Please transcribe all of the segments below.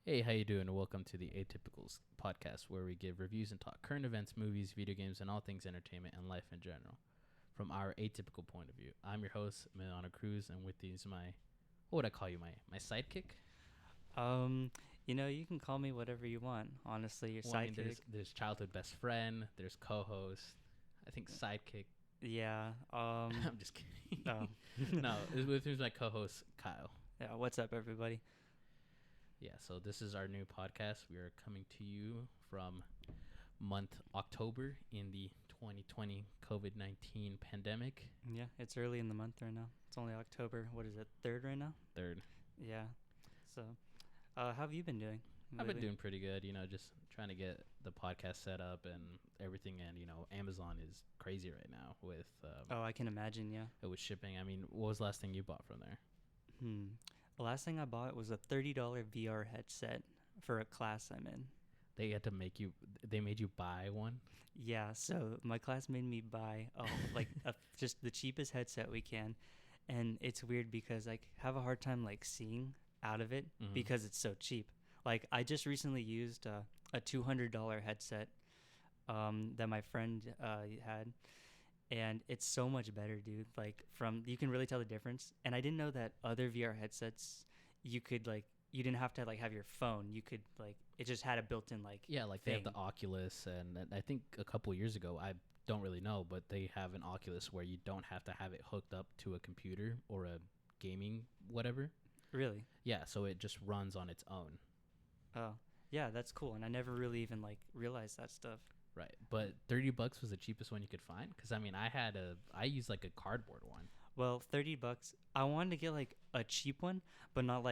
Hey, how you doing? Welcome to the Atypicals podcast, where we give reviews and talk current events, movies, video games, and all things entertainment and life in general from our atypical point of view. I'm your host, Emiliano Cruz, and with these what would I call you? My sidekick? Um, you can call me whatever you want. Honestly, your Well, I mean, sidekick. there's childhood best friend, there's co-host. I think sidekick. Yeah. I'm just Oh. kidding. No, it's my co-host Kyle. Yeah. What's up, everybody? Yeah, so this is our new podcast. We are coming to you from month October in the 2020 COVID-19 pandemic. Yeah, it's early in the month right now. It's only October. What is it? 3rd right now? Third. Yeah. So, how have you been doing I've been lately? doing pretty good, just trying to get the podcast set up and everything. And, Amazon is crazy right now with Oh, I can imagine. Yeah. with shipping. I mean, what was the last thing you bought from there? The last thing I bought was a $30 VR headset for a class I'm in. They made you buy one? Yeah, so my class made me buy just the cheapest headset we can, and it's weird because I have a hard time seeing out of it because it's so cheap. Like I just recently used a $200 headset that my friend had, and it's so much better, dude. You can really tell the difference. And I didn't know that other VR headsets you could you didn't have to have your phone. You could it just had a built-in Yeah, they thing. have the Oculus, and I think a couple years ago, I don't really know, but they have an Oculus where you don't have to have it hooked up to a computer or a gaming whatever. Really? Yeah, so it just runs on its own. Oh, yeah, that's cool. And I never really even realized that stuff. Right, but $30 was the cheapest one you could find. Because I mean, I used a cardboard one. Well, $30. I wanted to get a cheap one, but not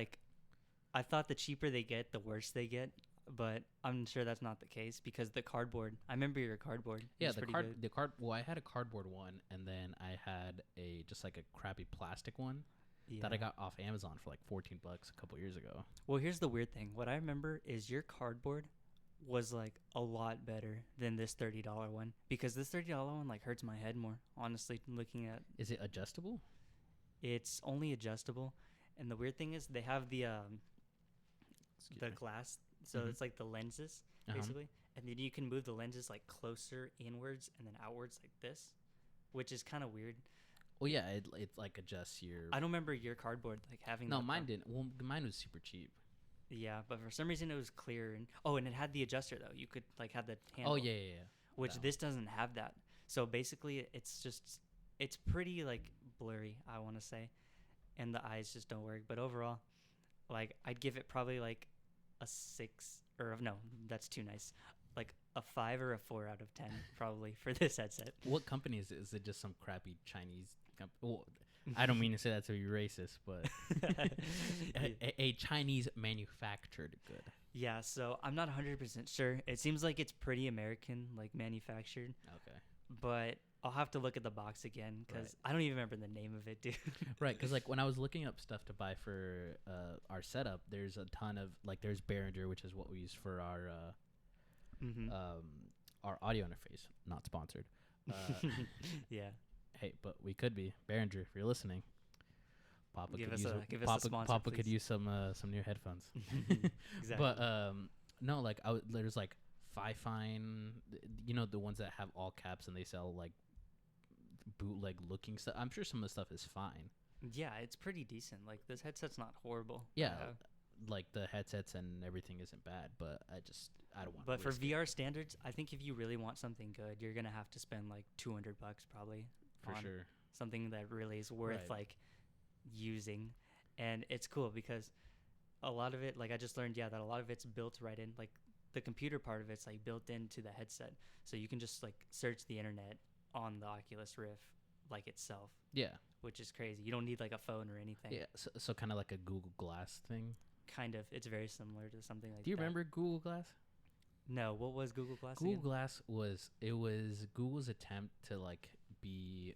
I thought the cheaper they get, the worse they get. But I'm sure that's not the case because the cardboard. I remember your cardboard. Yeah, was pretty good. the card. Well, I had a cardboard one, and then I had a crappy plastic one that I Yeah. got off Amazon for $14 a couple years ago. Well, here's the weird thing. What I remember is your cardboard was a lot better than this $30 one because this $30 one hurts my head more. Honestly, looking at Is it adjustable? it's only adjustable, and the weird thing is they have the Excuse the me. glass, so Mhm. it's the lenses Uh-huh. basically, and then you can move the lenses closer inwards and then outwards like this, which is kind of weird. Well, yeah, it adjusts your. I don't remember your cardboard having No, that mine though. didn't. Well, mine was super cheap. Yeah, but for some reason it was clear, and it had the adjuster though. You could have the handle. Oh yeah. Which That this doesn't have that. So basically, it's pretty blurry, I want to say, and the eyes just don't work. But overall, I'd give it probably a 6, or no, that's too nice. A 5 or a 4 out of 10 probably for this headset. What company is it? Is it just some crappy Chinese company? Well, I don't mean to say that to be racist, but a Chinese manufactured good. Yeah, so I'm not 100% sure. It seems like it's pretty American, manufactured, Okay. but I'll have to look at the box again because Right. I don't even remember the name of it, dude. Right, because when I was looking up stuff to buy for our setup, there's a ton of there's Behringer, which is what we use for Mhm. our audio interface. Not sponsored. Yeah. Hey, but we could be Behringer if you're listening. Papa Give could us use a Papa, sponsor, Papa could please. use some new headphones. Exactly. But no, there's Fifine, the ones that have all caps and they sell bootleg looking stuff. I'm sure some of the stuff is fine. Yeah, it's pretty decent. This headset's not horrible. Yeah, the headsets and everything isn't bad, but I don't want. But for risk it. VR standards, I think if you really want something good, you're gonna have to spend $200 probably For on sure. something that really is worth Right. using. And it's cool because a lot of it, I just learned, that a lot of it's built right in, the computer part of it's built into the headset, so you can just search the internet on the Oculus Rift itself, Yeah. which is crazy. You don't need a phone or anything. Yeah. So kind of like a Google Glass thing. Kind of. It's very similar to something like that. Do you remember Google Glass? No, what was Google Glass Google again? Glass was Google's attempt to be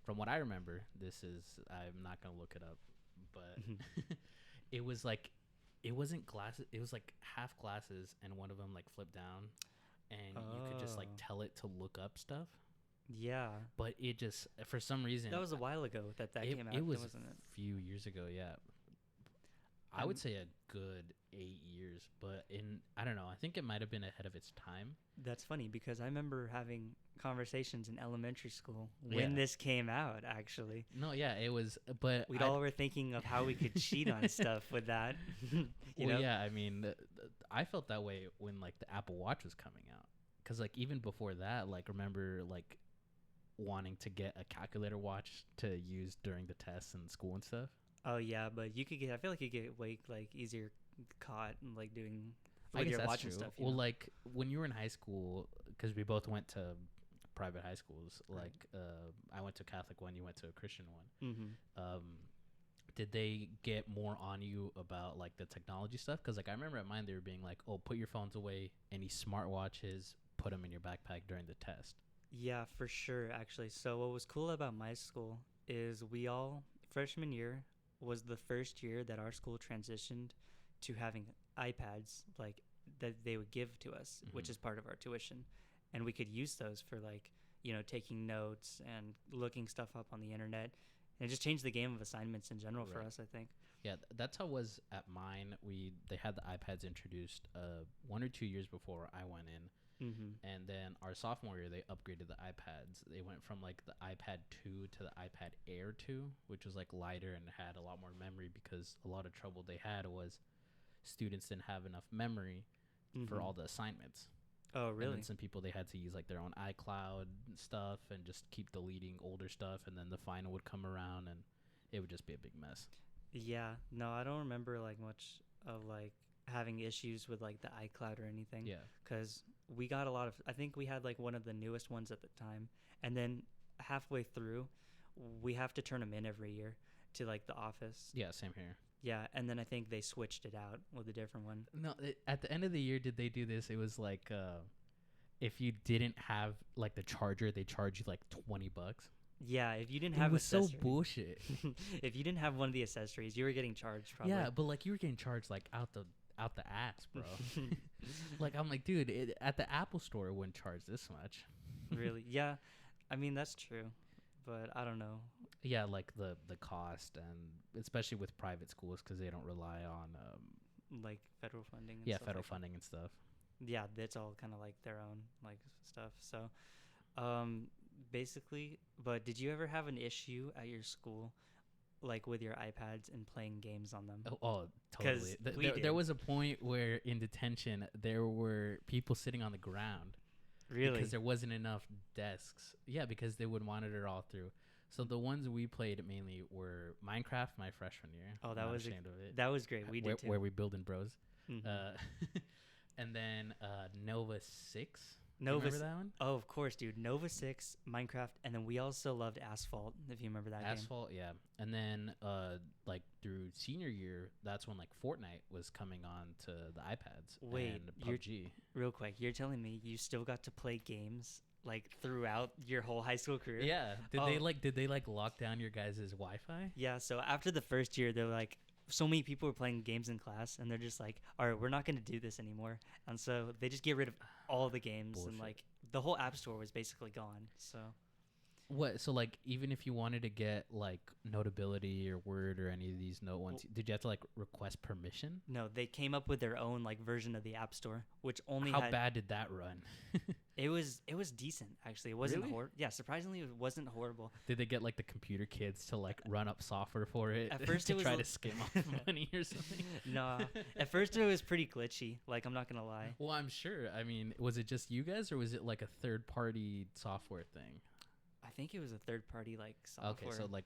from what I remember, I'm not gonna look it up, but it was it wasn't glasses, it was half glasses and one of them flipped down and you could just Oh. tell it to look up stuff. Yeah. But it just for some reason That was a while ago that it, came out, it was wasn't a it? few years ago, yeah. I would say a good 8 years, but I don't know. I think it might have been ahead of its time. That's funny because I remember having conversations in elementary school when this came out, actually. No, yeah, it was, but we all were thinking of how we could cheat on stuff with that. you know? Yeah, I mean, I felt that way when like the Apple Watch was coming out, because like even before that, like remember like wanting to get a calculator watch to use during the tests in school and stuff. Oh yeah, but you could get. I feel like you get like easier caught and like doing with your watch and stuff. Well, like when you were in high school, because we both went to private high schools. Like I went to a Catholic one, you went to a Christian one. Mm-hmm. Did they get more on you about like the technology stuff? Because like I remember at mine they were being like, "Oh, put your phones away. Any smartwatches, put them in your backpack during the test." Yeah, for sure. Actually, so what was cool about my school is we all freshman year was the first year that our school transitioned to having iPads like that they would give to us, which is part of our tuition, and we could use those for like taking notes and looking stuff up on the internet, and it just changed the game of assignments in general for us, I think. Yeah, that's how it was at mine. They had the iPads introduced 1 or 2 years before I went in. And then our sophomore year, they upgraded the iPads. They went from like the iPad 2 to the iPad Air 2, which was like lighter and had a lot more memory, because a lot of trouble they had was students didn't have enough memory for all the assignments. Oh, really? And then some people, they had to use like their own iCloud stuff and just keep deleting older stuff, and then the final would come around and it would just be a big mess. Yeah, no, I don't remember like much of like having issues with like the iCloud or anything. Yeah, because we got a lot of, I think we had like one of the newest ones at the time, and then halfway through we have to turn them in every year to like the office. Yeah, same here. Yeah, and then I think they switched it out with a different one. No, at the end of the year, did they do this? It was like if you didn't have like the charger, they charge you like $20. Yeah, if you didn't have, it was so bullshit. If you didn't have one of the accessories, you were getting charged probably. Yeah, but like you were getting charged like out the ass, bro. Like I'm like, dude, at the Apple store it wouldn't charge this much. Really? Yeah, I mean that's true, but I don't know. Yeah, like the cost, and especially with private schools, because they don't rely on like federal funding. And yeah, stuff federal like funding and stuff. Yeah, that's all kind of like their own like stuff. So, basically, but did you ever have an issue at your school, like with your iPads and playing games on them? Oh, totally. There was a point where in detention there were people sitting on the ground. Really? Because there wasn't enough desks. Yeah, because they would monitor all through. So the ones we played mainly were Minecraft my freshman year. Oh, that was ashamed of it. That was great. We did too. Where we building bros. Mm-hmm. And then Nova 6. Nova, remember that one? Oh, of course, dude. Nova 6, Minecraft, and then we also loved Asphalt, if you remember that game. Asphalt, yeah. And then like through senior year, that's when like Fortnite was coming on to the iPads. Wait, and PUBG. Real quick, you're telling me you still got to play games like throughout your whole high school career? Yeah. Did they lock down your guys' Wi-Fi? Yeah, so after the first year, they're like, so many people were playing games in class, and they're just like, all right, we're not going to do this anymore. And so they just get rid of all the games. Bullshit. And like the whole app store was basically gone. So what? So like even if you wanted to get like Notability or Word or any of these note ones, did you have to like request permission? No, they came up with their own like version of the app store, which only How bad did that run? It was decent, actually. It wasn't really? Yeah, surprisingly, it wasn't horrible. Did they get like the computer kids to like run up software for it? At first, to it was try to skim off money or something. No, at first it was pretty glitchy. Like I'm not gonna lie. Well, I'm sure. I mean, was it just you guys, or was it like a third-party software thing? I think it was a third-party like software. Okay, so like,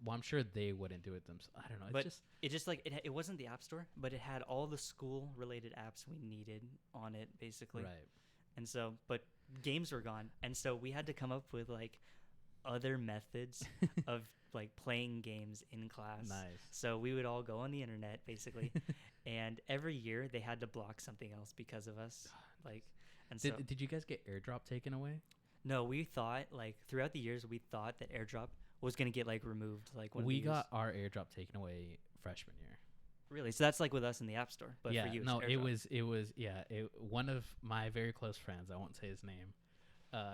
well, I'm sure they wouldn't do it themselves. I don't know. But it just like it wasn't the app store, but it had all the school-related apps we needed on it, basically. Right. And so, but games were gone, and so we had to come up with like other methods of like playing games in class. Nice. So we would all go on the internet basically, and every year they had to block something else because of us. Like, and so Did you guys get AirDrop taken away? no, we thought like throughout the years we thought that AirDrop was gonna get like removed. Like when we got our AirDrop taken away freshman year. Really? So that's like with us in the App Store, but yeah, for you, no, AirDrop. it was one of my very close friends. I won't say his name.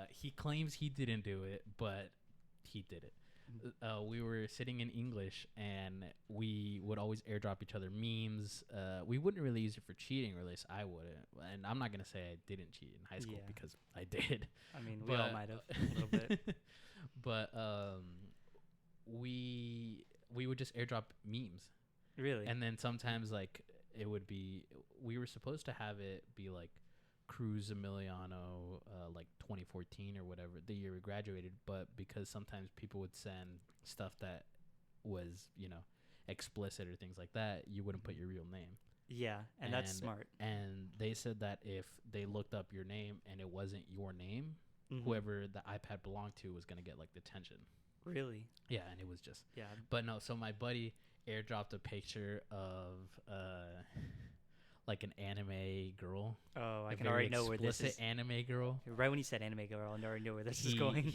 He claims he didn't do it, but he did it. we were sitting in English, and we would always airdrop each other memes. We wouldn't really use it for cheating, or at least I wouldn't. And I'm not gonna say I didn't cheat in high school because I did. I mean, we all might have a little bit. But we would just airdrop memes. Really? And then sometimes like it would be, we were supposed to have it be like Cruz, Emiliano, like 2014 or whatever, the year we graduated. But because sometimes people would send stuff that was, explicit or things like that, you wouldn't put your real name. Yeah, and that's smart. And they said that if they looked up your name and it wasn't your name, whoever the iPad belonged to was going to get like detention. Really? Yeah, and it was just... Yeah. But no, so my buddy airdropped a picture of like an anime girl. Oh, I can already know where this is. Anime girl. Right when you said anime girl, I already know where this is going.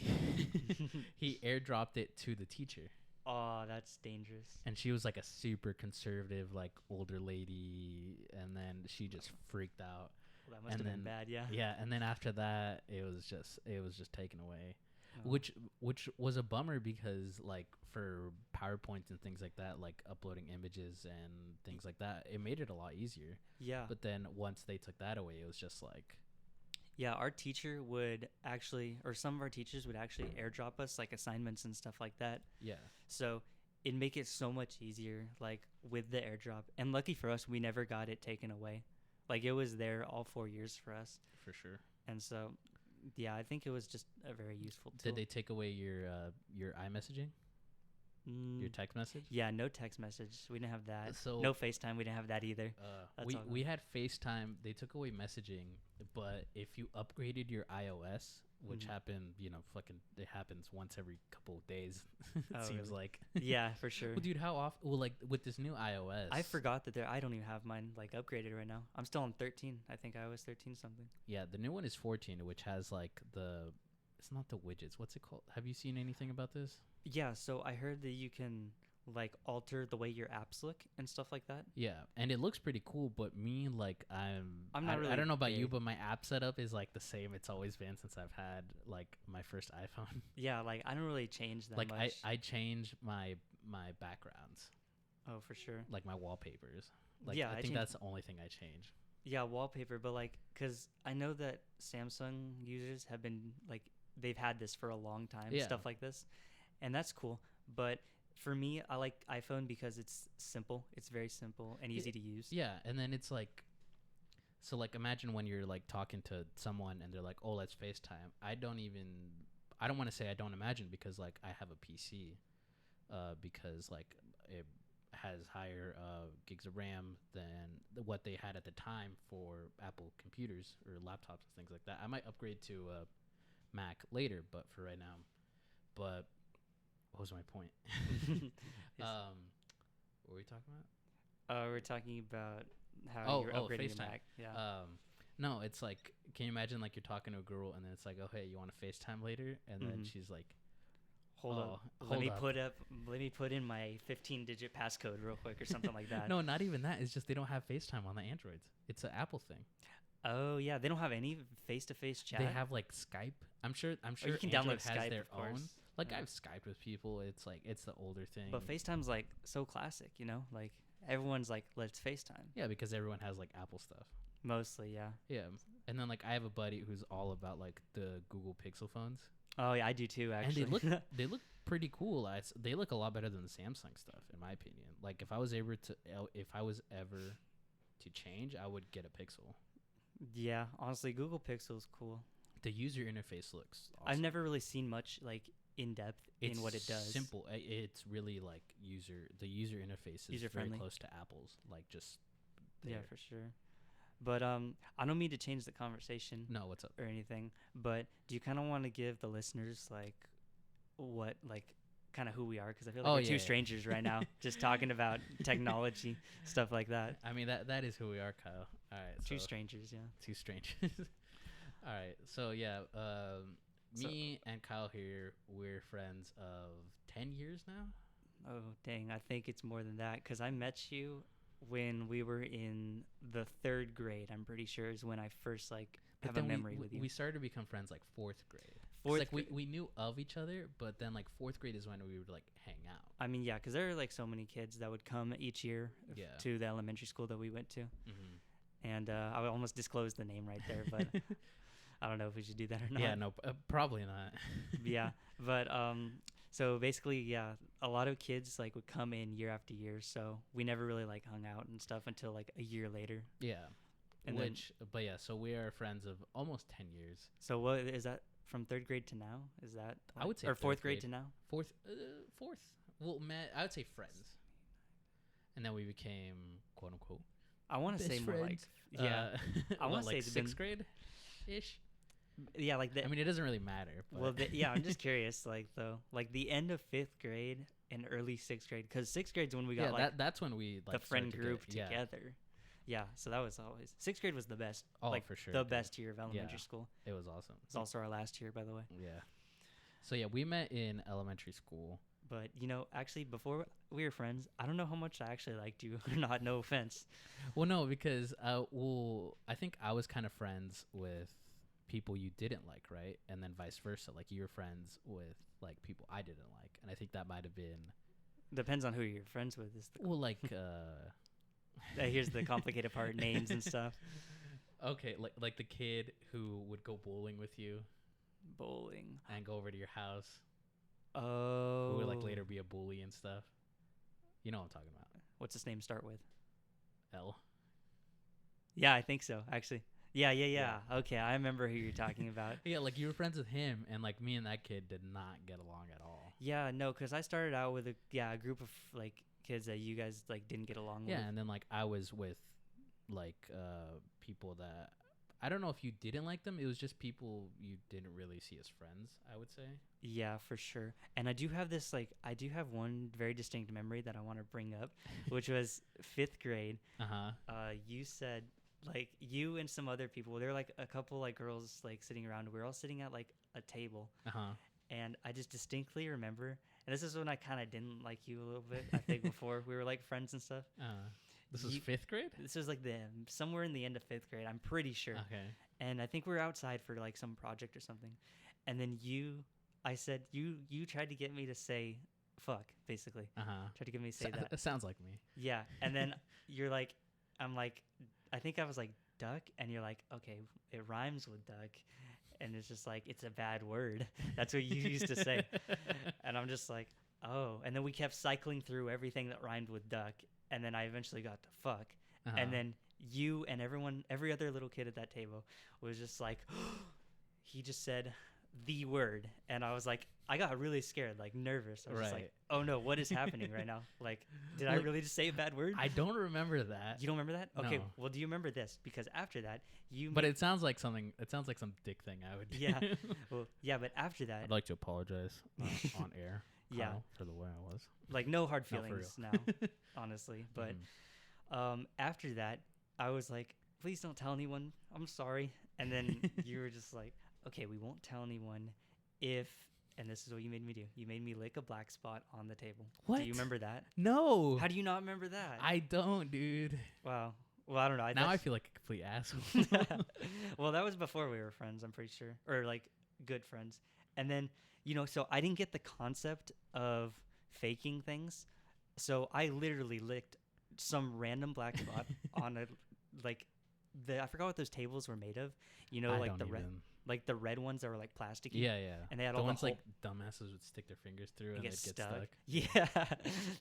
He airdropped it to the teacher. Oh, that's dangerous. And she was like a super conservative, like older lady, and then she just freaked out. Well, that must have been bad, yeah. Yeah, and then after that, it was just taken away. Which was a bummer because like for PowerPoints and things like that, like uploading images and things like that, it made it a lot easier. Yeah. But then once they took that away, it was just like... Yeah, our teacher would actually, or some of our teachers would actually airdrop us like assignments and stuff like that. Yeah. So it'd make it so much easier, like with the airdrop. And lucky for us, we never got it taken away. Like it was there all 4 years for us. For sure. And so... Yeah, I think it was just a very useful tool. Did they take away your iMessaging? Your text message? Yeah, no text message. We didn't have that. So no FaceTime. We didn't have that either. We had FaceTime. They took away messaging, but if you upgraded your iOS, which happened, it happens once every couple of days. It seems like. Yeah, for sure. Well, dude, how often? Well, like with this new iOS. I forgot that I don't even have mine like upgraded right now. I'm still on 13. I think iOS 13 something. Yeah, the new one is 14, which has like it's not the widgets. What's it called? Have you seen anything about this? Yeah, so I heard that you can like alter the way your apps look and stuff like that. Yeah, and it looks pretty cool, but me, like, I'm not really I don't know about you, but my app setup is like the same it's always been since I've had like my first iPhone. Yeah, like I don't really change that like much. I change my backgrounds. Oh, for sure. Like my wallpapers. Like, yeah, I think that's the only thing I change. Yeah, wallpaper, but like cuz I know that Samsung users have been like they've had this for a long time, stuff like this. And that's cool, but for me, I like iPhone because it's simple. It's very simple and easy to use. Yeah, and then it's like, so like imagine when you're like talking to someone and they're like, "Oh, let's FaceTime." I don't want to say I don't imagine because like I have a PC, because like it has higher gigs of RAM than what they had at the time for Apple computers or laptops and things like that. I might upgrade to Mac later, but for right now, what was my point? What were we talking about? We're talking about how you're upgrading FaceTime. your Mac. Yeah. No, it's like, can you imagine like you're talking to a girl and then it's like, "Oh, hey, you want to FaceTime later?" And then she's like, Hold up. Let me put in my 15-digit passcode real quick or something like that. No, not even that. It's just they don't have FaceTime on the Androids. It's an Apple thing. Oh yeah, they don't have any face-to-face chat. They have like Skype. I'm sure you can Android download has Skype, their own. Like yeah. I've Skyped with people. It's like it's the older thing. But FaceTime's like so classic, like everyone's like, let's FaceTime. Yeah, because everyone has like Apple stuff. Mostly, yeah. Yeah, and then like I have a buddy who's all about like the Google Pixel phones. Oh yeah, I do too. Actually, and they look pretty cool. They look a lot better than the Samsung stuff, in my opinion. Like if I was ever to change, I would get a Pixel. Yeah, honestly, Google Pixel is cool. The user interface looks awesome. I've never really seen much like in depth in what it does. Simple. It's really like the user interface is very close to Apple's. Like just there. Yeah, for sure. But I don't mean to change the conversation. No, what's up? Or anything. But do you kind of want to give the listeners like what like kind of who we are? Because I feel like we're two strangers right now, just talking about technology stuff like that. I mean that is who we are, Kyle. All right, two strangers, yeah. Two strangers. All right, so yeah, me and Kyle here, we're friends of 10 years now. Oh dang, I think it's more than that because I met you when we were in the 3rd grade. I'm pretty sure is when I first like have a memory with you. We started to become friends like 4th grade. Fourth like we knew of each other, but then like fourth grade is when we would like hang out. I mean, yeah, because there are like so many kids that would come each year to the elementary school that we went to. And I would almost disclose the name right there, but I don't know if we should do that or not. Yeah, no, probably not. Yeah, but so basically, yeah, a lot of kids like would come in year after year, so we never really like hung out and stuff until like a year later. Yeah, And but yeah, so we are friends of almost 10 years. So what is that from third grade to now? Is that I would say or fourth grade to now? Fourth. Well, I would say friends, and then we became quote unquote. I want to say more like I want to say sixth grade, ish. Yeah, like I mean, it doesn't really matter. But. Well, yeah, I'm just curious, like though, like the end of fifth grade and early sixth grade, because sixth grade's when we got that's when we like the friend group together. Yeah, so that was always sixth grade was the best. Oh, like for sure, the best year of elementary school. It was awesome. It's also our last year, by the way. Yeah. So yeah, we met in elementary school. But actually, before we were friends, I don't know how much I actually liked you or not. No offense. Well, no, because I think I was kind of friends with people you didn't like, right? And then vice versa. Like you were friends with like people I didn't like, and I think that might have been. Depends on who you're friends with. Here's the complicated part: names and stuff. Okay, like the kid who would go bowling with you. Bowling. And go over to your house. Oh. Who would like later be a bully and stuff. You know what I'm talking about. What's his name start with? L. Yeah, I think so, actually. Yeah. Okay, I remember who you're talking about. Yeah, like you were friends with him, and like me and that kid did not get along at all. Yeah, no, because I started out with a group of like kids that you guys like didn't get along with. Yeah, and then like I was with like people that I don't know if you didn't like them. It was just people you didn't really see as friends, I would say. Yeah, for sure. And I do have one very distinct memory that I want to bring up, which was fifth grade. You said like you and some other people, there were like a couple like girls like sitting around. We were all sitting at like a table. And I just distinctly remember, and this is when I kind of didn't like you a little bit, I think, before we were like friends and stuff. This was fifth grade? This was like somewhere in the end of fifth grade, I'm pretty sure. Okay. And I think we were outside for like some project or something. And then I said, you tried to get me to say fuck, basically. Tried to get me to say that. It sounds like me. Yeah. And then you're like, I'm like, I think I was like duck. And you're like, okay, it rhymes with duck. And it's just like, it's a bad word. That's what you used to say. And I'm just like, oh. And then we kept cycling through everything that rhymed with duck. And then I eventually got to fuck. And then you and every other little kid at that table was just like, he just said the word. And I was like, I got really scared, like nervous. I was just like, oh no, what is happening right now? Like, did I really just say a bad word? I don't remember that. You don't remember that? Okay, no. Well, do you remember this? Because after that, But it sounds like some dick thing I would do. Yeah. Well, yeah, but after that. I'd like to apologize on air. Yeah. For the way I was. Like, no hard feelings now, honestly. But after that, I was like, please don't tell anyone. I'm sorry. And then you were just like, okay, we won't tell anyone if, and this is what you made me do. You made me lick a black spot on the table. What? Do you remember that? No. How do you not remember that? I don't, dude. Wow. Well, I don't know. Now I feel like a complete asshole. Well, that was before we were friends, I'm pretty sure. Or like good friends. And then, so I didn't get the concept of faking things. So I literally licked some random black spot on I forgot what those tables were made of. Like the red ones that were like plasticky. Yeah. And they had the all ones the like dumbasses would stick their fingers through and they'd get stuck. Yeah,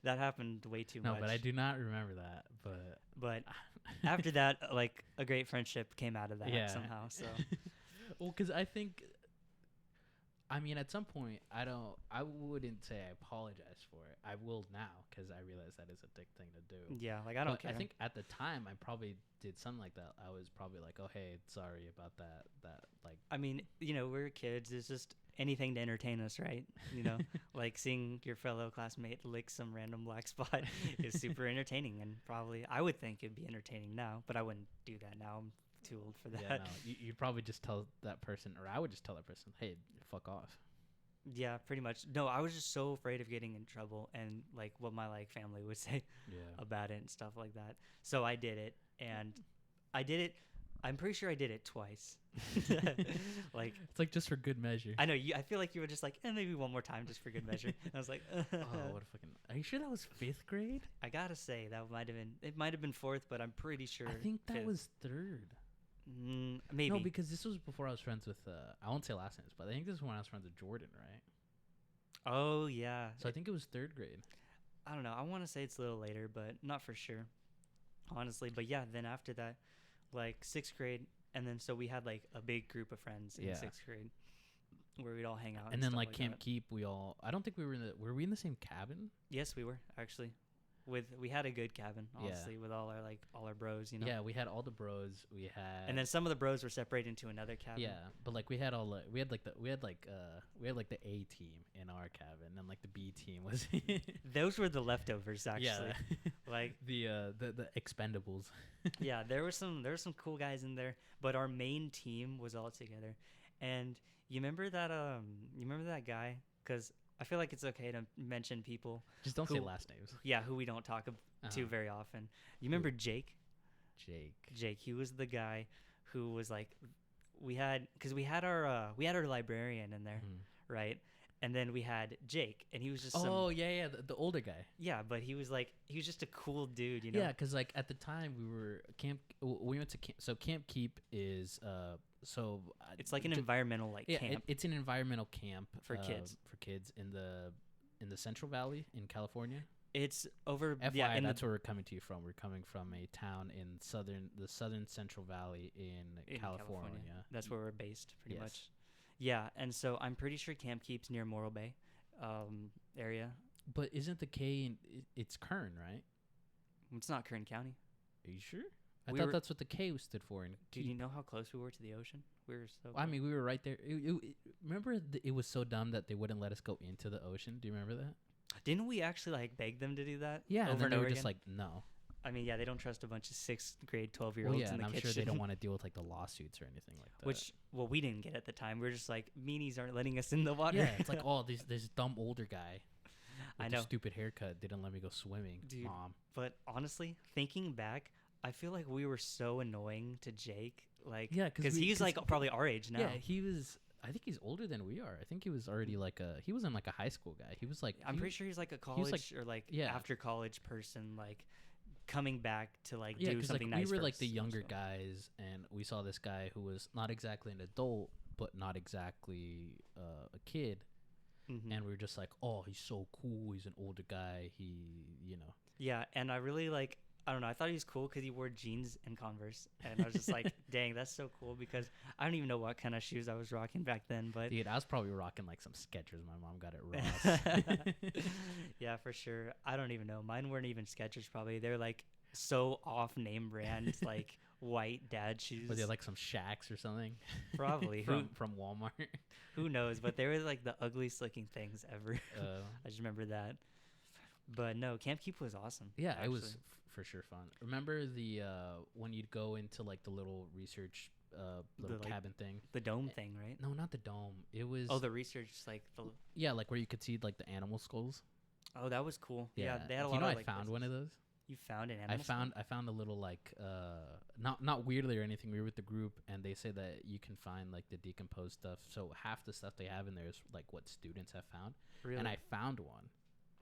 that happened way too much. No, but I do not remember that. But after that, like a great friendship came out of that somehow. So, well, because I think, I mean, at some point, I wouldn't say I apologize for it. I will now because I realize that is a dick thing to do. Yeah, like I don't care. I think at the time I probably did something like that. I was probably like, oh, hey, sorry about that. Like, I mean, we're kids. It's just anything to entertain us, right? Like seeing your fellow classmate lick some random black spot is super entertaining, and probably I would think it'd be entertaining now, but I wouldn't do that now. I'm too old for that. Yeah, no, you'd probably just tell that person, or I would just tell that person, hey, fuck off. Yeah, pretty much. No, I was just so afraid of getting in trouble and like what my like family would say about it and stuff like that. So I did it, and I did it. I'm pretty sure I did it twice. Like It's like just for good measure. I know you. I feel like you were just like, maybe one more time just for good measure. And I was like, Oh, what a fucking! Are you sure that was 5th grade? I gotta say that might have been. It might have been 4th, but I'm pretty sure. I think that 5th. was 3rd. Maybe. No, because this was before I was friends with. I won't say last names, but I think this is when I was friends with Jordan, right? Oh yeah. So I think it was 3rd grade. I don't know. I want to say it's a little later, but not for sure, honestly. But yeah, then after that, like 6th grade, and then so we had like a big group of friends in 6th grade where we'd all hang out. And then stuff like Camp that. Keep, we all. I don't think we were in the. Were we in the same cabin? Yes, we were actually. We had a good cabin, honestly, with all our bros, you know. Yeah, we had all the bros. We had. And then some of the bros were separated into another cabin. Yeah, but like we had the A team in our cabin, and like the B team was. Those were the leftovers, actually. Yeah. Like the expendables. Yeah, there were some cool guys in there, but our main team was all together. And you remember that guy? Because I feel like it's okay to mention people. Just don't say last names. Yeah, who we don't talk to very often. You remember Jake? Jake. He was the guy who was like, we had our librarian in there, right? And then we had Jake, and he was just the older guy. Yeah, but he was just a cool dude, you know. Yeah, because like at the time we went to camp. So Camp Keep is it's like an environmental camp. It's an environmental camp for kids in the Central Valley in California. It's over. FYI, that's where we're coming to you from. We're coming from a town in the southern Central Valley in California. That's where we're based, pretty much. Yeah, and so I'm pretty sure Camp Keep's near Morro Bay area. But isn't the K it's Kern, right? It's not Kern County. Are you sure? I thought that's what the K stood for. Dude, you know how close we were to the ocean? We were so. I mean, we were right there. Remember, it was so dumb that they wouldn't let us go into the ocean. Do you remember that? Didn't we actually beg them to do that? Yeah, over and they were again? just like, no. I mean, yeah, they don't trust a bunch of 6th grade, 12-year-olds in the I'm kitchen. sure they don't want to deal with like the lawsuits or anything like that. We didn't get at the time. We were just like, meanies aren't letting us in the water. Yeah, it's like, this dumb older guy. I know. Stupid haircut didn't let me go swimming, dude, Mom. But honestly, thinking back, I feel like we were so annoying to Jake. Like, yeah, because he's like probably our age now. Yeah, he was. I think he's older than we are. I think he was already he wasn't like a high school guy. He was like. I'm pretty sure he's like a college or after college person, like coming back to do something nice. We were like the younger guys, and we saw this guy who was not exactly an adult, but not exactly a kid. Mm-hmm. And we were just like, oh, he's so cool. He's an older guy. Yeah, and I really I don't know. I thought he was cool because he wore jeans and Converse, and I was just like, "Dang, that's so cool." Because I don't even know what kind of shoes I was rocking back then, but dude, I was probably rocking like some Skechers. My mom got it Ross. Yeah, for sure. I don't even know. Mine weren't even Skechers. Probably they're like so off name brand, like white dad shoes. But they're like some Shacks or something. Probably from Walmart. Who knows? But they were like the ugliest looking things ever. I just remember that. But no, Camp Keep was awesome. Yeah, actually. It was for sure fun. Remember the when you'd go into like the little research little cabin thing, the dome thing, right? No, not the dome. It was the research like where you could see like the animal skulls. Oh, that was cool. Yeah, they had a lot. I found places. One of those. You found an animal skull? I found a little not weirdly or anything. We were with the group, and they say that you can find like the decomposed stuff. So half the stuff they have in there is like what students have found. Really? And I found one.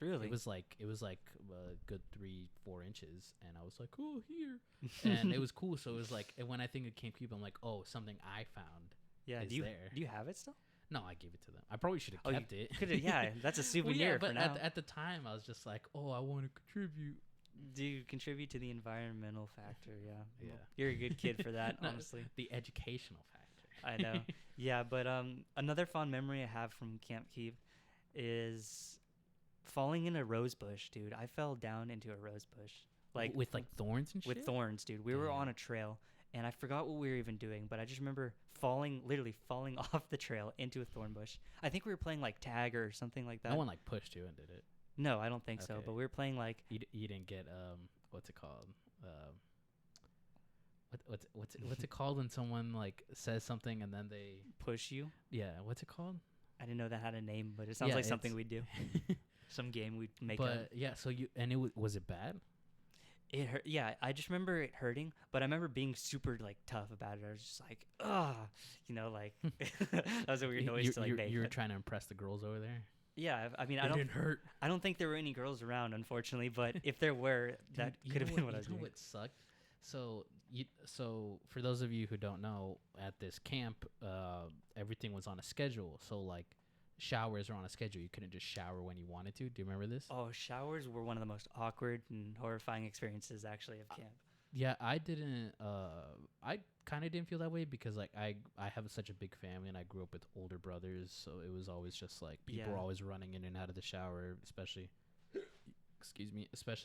Really? It was like a good 3-4 inches, and I was like, oh, here, and it was cool. So it was like, and when I think of Camp Keep, I'm like, oh, something I found. Yeah. Do you have it still? No, I gave it to them. I probably should have kept it. Yeah, that's a souvenir. But for now. At the time, I was just like, oh, I want to contribute. Do you contribute to the environmental factor? Yeah. Yeah. Well, you're a good kid for that, honestly. The educational factor. I know. Yeah, but another fond memory I have from Camp Keep is falling in a rose bush, dude. I fell down into a rose bush. With thorns and shit? With thorns, dude. We were on a trail, and I forgot what we were even doing, but I just remember literally falling off the trail into a thorn bush. I think we were playing tag or something like that. No one pushed you and did it. No, I don't think so. But we were playing You didn't get what's it called? What's it called when someone says something and then they push you? Yeah, what's it called? I didn't know that had a name, but it sounds like something we'd do. Some game we'd make. But yeah, so was it bad? It hurt. Yeah, I just remember it hurting, but I remember being super like tough about it. I was just like, like that was a weird noise to like make. You were trying to impress the girls over there. Yeah, I mean, It didn't hurt. I don't think there were any girls around, unfortunately. But if there were, that could have been what I was doing. What sucked? So for those of you who don't know, at this camp, everything was on a schedule. So like, showers are on a schedule. You couldn't just shower when you wanted to. Do you remember this? Oh, showers were one of the most awkward and horrifying experiences actually of camp. Yeah, I didn't. I kind of didn't feel that way because like I have such a big family and I grew up with older brothers, so it was always just like people were always running in and out of the shower, especially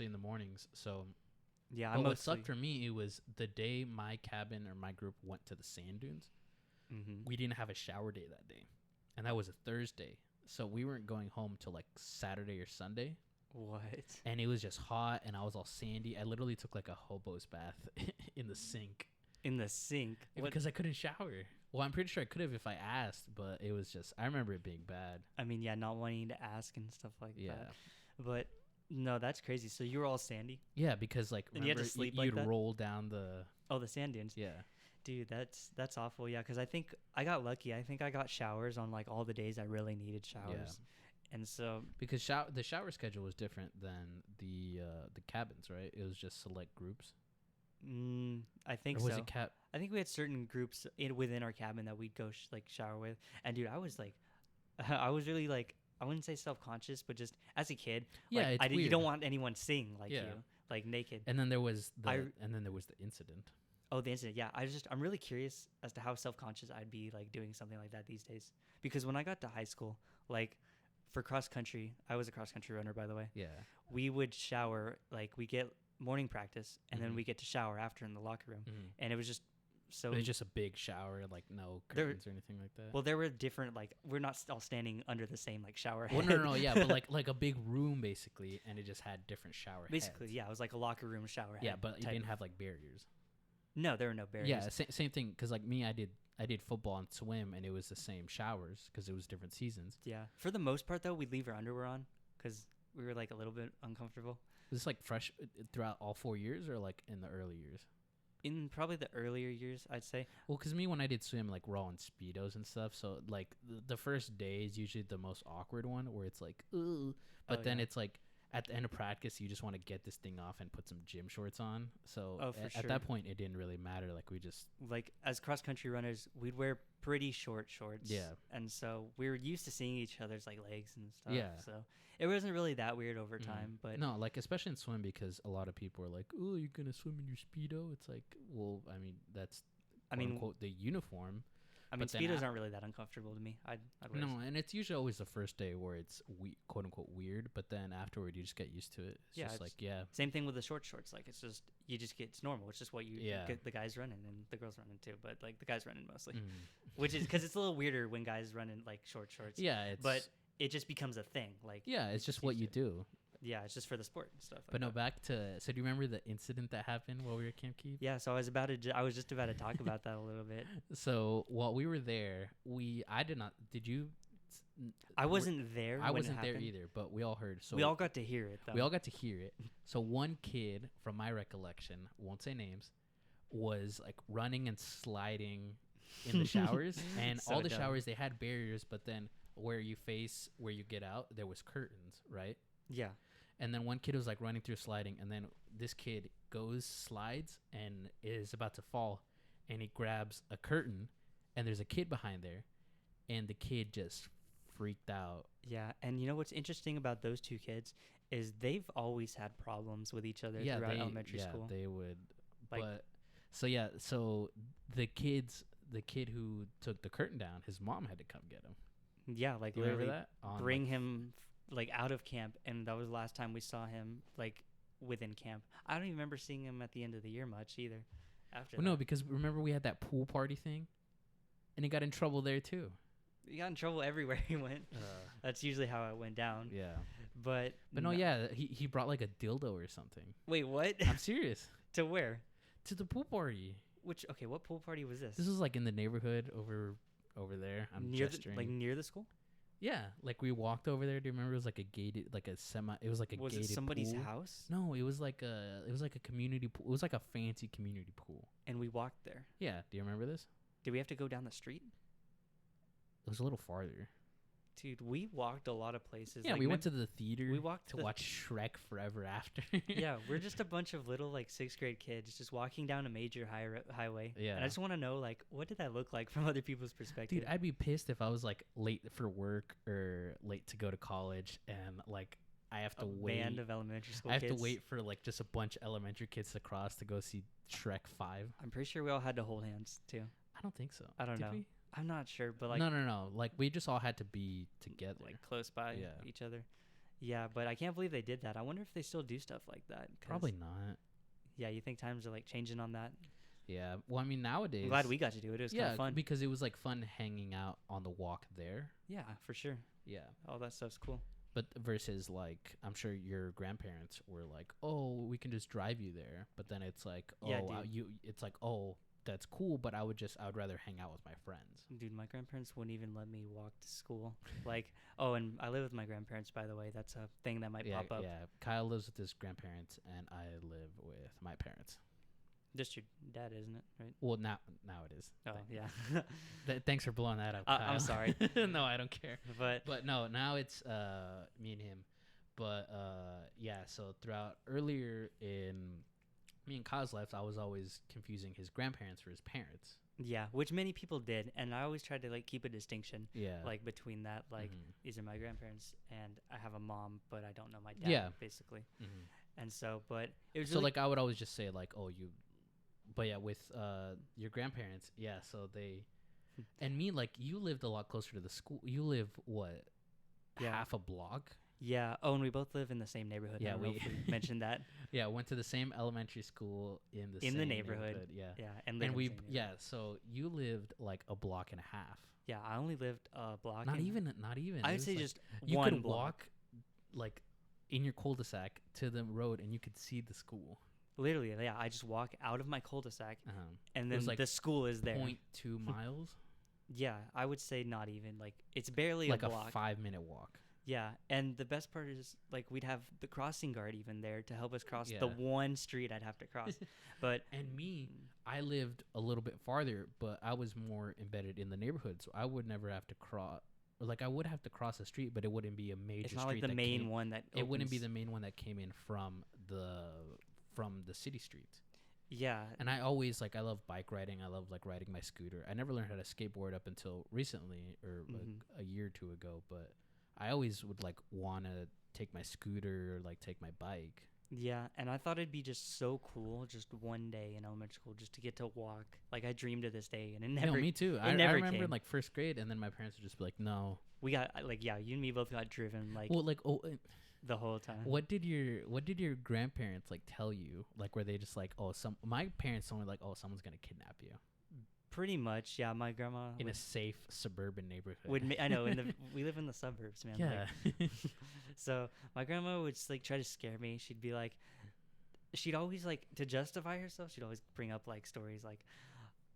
in the mornings. So yeah, but what sucked for me, it was the day my cabin or my group went to the sand dunes. We didn't have a shower day that day, and that was a Thursday, so we weren't going home till like Saturday or Sunday. What? And it was just hot, and I was all sandy. I literally took like a hobo's bath in the sink. In the sink? Because I couldn't shower. Well, I'm pretty sure I could have if I asked, but it was just, I remember it being bad. I mean, yeah, not wanting to ask and stuff like that. But no, that's crazy. So you were all sandy? Yeah, because like, and you had to sleep like you'd that? roll down the... Oh, the sand dunes? Yeah. Dude, that's awful. Yeah, because I think I got lucky. I think I got showers on like all the days I really needed showers. Yeah. And so because the shower schedule was different than the cabins, right? It was just select groups. I think or was so. It I think we had certain groups within our cabin that we'd go shower with. And dude, I was like, I was really like, I wouldn't say self-conscious, but just as a kid, yeah, like, you don't want anyone seeing like you, like naked. And then there was the incident. Oh, the incident. Yeah, I'm really curious as to how self-conscious I'd be like doing something like that these days. Because when I got to high school, like for cross country, I was a cross country runner, by the way. Yeah. We would shower, like we get morning practice, and then we get to shower after in the locker room, and it was just so. It was just a big shower, like no curtains or anything like that. Well, there were different, like we're not all standing under the same like shower Well, head. no, yeah, but like a big room basically, and it just had different shower basically, heads. Yeah, it was like a locker room shower head. Yeah, but you didn't have like barriers. No, there were no barriers. Yeah, same thing. Because like me, I did football and swim, and it was the same showers because it was different seasons. Yeah. For the most part, though, we'd leave our underwear on because we were like a little bit uncomfortable. Was this like fresh throughout all 4 years, or like in the early years? In probably the earlier years, I'd say. Well, because me, when I did swim, like we're all in Speedos and stuff, so like the first day is usually the most awkward one, where it's like, ooh, but then it's like. At the end of practice, you just want to get this thing off and put some gym shorts on. So at that point, it didn't really matter. Like we just like as cross country runners, we'd wear pretty short shorts. Yeah, and so we were used to seeing each other's like legs and stuff. Yeah, so it wasn't really that weird over time. But no, like especially in swim, because a lot of people are like, "Oh, you're gonna swim in your Speedo." It's like, well, I mean, that's quote the uniform. I mean, Speedos aren't really that uncomfortable to me. I'd no, and it's usually always the first day where it's quote unquote weird, but then afterward you just get used to it. Same thing with the short shorts. Like it's normal. It's just what you get the guys running and the girls running too, but like the guys running mostly, which is because it's a little weirder when guys run in like short shorts. Yeah, but it just becomes a thing. Like it's just what you do. Yeah, it's just for the sport and stuff. But no, back to so do you remember the incident that happened while we were at Camp Keep? Yeah, so I was just about to talk about that a little bit. So while we were there, I did not. Did you? I wasn't there. I wasn't there either, but we all heard. So we all got to hear it, though. We all got to hear it. So one kid, from my recollection, won't say names, was like running and sliding in the showers, and all the showers they had barriers, but then where you get out, there was curtains, right? Yeah. And then one kid was like running through sliding, and then this kid slides, and is about to fall, and he grabs a curtain, and there's a kid behind there, and the kid just freaked out. Yeah, and you know what's interesting about those two kids is they've always had problems with each other throughout elementary school. Yeah, they would. So the kid who took the curtain down, his mom had to come get him. Yeah, like you literally remember that? Bring him like out of camp, and that was the last time we saw him like within camp. I don't even remember seeing him at the end of the year much either. After no, because remember we had that pool party thing, and he got in trouble there too. He got in trouble everywhere he went. That's usually how it went down. Yeah, but no, yeah, he brought like a dildo or something. Wait, what? I'm serious. To where? To the pool party. What pool party was this? This was like in the neighborhood over there. I'm near gesturing. near the school. Yeah, like we walked over there. Do you remember? It was like a gated, like a semi. It was like a Was gated it somebody's pool. house? No, it was like a community pool. It was like a fancy community pool. And we walked there. Yeah, do you remember this? Did we have to go down the street? It was a little farther. Dude, we walked a lot of places. Yeah, like, we went to the theater. We walked to watch Shrek Forever After. Yeah, we're just a bunch of little like 6th grade kids just walking down a major highway. Yeah. And I just want to know, like, what did that look like from other people's perspective? Dude, I'd be pissed if I was like late for work or late to go to college, and like I have to wait. Band of elementary school I have kids. to wait for like just a bunch of elementary kids to cross to go see Shrek 5. I'm pretty sure we all had to hold hands too. I don't think so. I don't Did know. we? I'm not sure, but like No. Like we just all had to be together. like close by Yeah. each other. Yeah, but I can't believe they did that. I wonder if they still do stuff like that. 'Cause, Probably not. Yeah, you think times are like changing on that? Yeah. Well, I mean, nowadays. I'm glad we got to do it. It was kind yeah, of fun. because it was like fun hanging out on the walk there. Yeah, for sure. Yeah. All that stuff's cool. But versus like, I'm sure your grandparents were like, "Oh, we can just drive you there." But then it's like, "Oh, Yeah, dude. it's like, oh, that's cool." But I would rather hang out with my friends. Dude, my grandparents wouldn't even let me walk to school. Like, oh, and I live with my grandparents, by the way. That's a thing that might pop up. Yeah. Kyle lives with his grandparents, and I live with my parents. Just your dad, isn't it? Right? Well, now it is. Oh, yeah. Thanks for blowing that up, Kyle. I'm sorry. No, I don't care. But no, now it's me and him. But yeah, so throughout earlier in me and Kyle's life, I was always confusing his grandparents for his parents. yeah, which many people did, and I always tried to like keep a distinction, Yeah. like between that, like Mhm. these are my grandparents, and I have a mom, but I don't know my dad, Yeah. basically. Mhm. And so, but it was So really like I would always just say like, oh, you, but yeah, with your grandparents, yeah. So they, and me, like you lived a lot closer to the school. You live what, Yeah. half a block? yeah. Oh, and we both live in the same neighborhood. Yeah, I don't know we- if we mentioned that. Yeah, went to the same elementary school in the In the same neighborhood. Yeah. Yeah, And and lived in the we same neighborhood. yeah, so you lived like a block and a half. Yeah, I only lived a block. Not and- even. It I'd was say like, just you one could block. walk like in your cul-de-sac to the road and you could see the school. Literally, yeah. I just walk out of my cul-de-sac, and It then was like the school is there. 0.2 miles, Yeah, I would say not even. Like, it's barely like a a block. 5-minute walk. Yeah, and the best part is, like, we'd have the crossing guard even there to help us cross the Yeah. one street I'd have to cross. But And me, I lived a little bit farther, but I was more embedded in the neighborhood, so I would never have to cross. Like I would have to cross the street, but it wouldn't be a major it's not street. like the that main came- one that It wouldn't be opens- the main one that came in from the city streets. Yeah, And I always like I love bike riding. I love like riding my scooter. I never learned how to skateboard up until recently or like Mhm. a year or two ago, but I always would like want to take my scooter or like take my bike. yeah, and I thought it'd be just so cool just one day in elementary school just to get to walk. Like, I dreamed of this day, and it never. No, me too. I never remember in came. like first grade, and then my parents would just be like, "No." We got, like, yeah, you and me both got driven, like, Well, like, the whole time. what did your grandparents like tell you? Like, were they just like, "Oh, my parents told me like, oh, someone's gonna kidnap you Pretty much, yeah, my grandma in a would, safe suburban neighborhood." I know, we live in the suburbs, man. like, yeah. So my grandma would just like try to scare me. She'd be like, she'd always like to justify herself. She'd always bring up like stories like,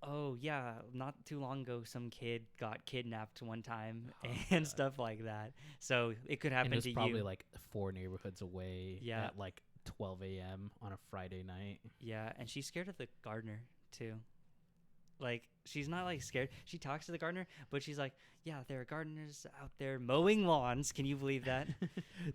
oh yeah, not too long ago, some kid got kidnapped one time Oh, and God. stuff like that. So it could And happen it was to probably you. like 4 neighborhoods away. Yeah. At like 12 a.m. on a Friday night. Yeah, and she's scared of the gardener too. Like, she's not like scared. She talks to the gardener, but she's like, yeah, there are gardeners out there mowing lawns. Can you believe that?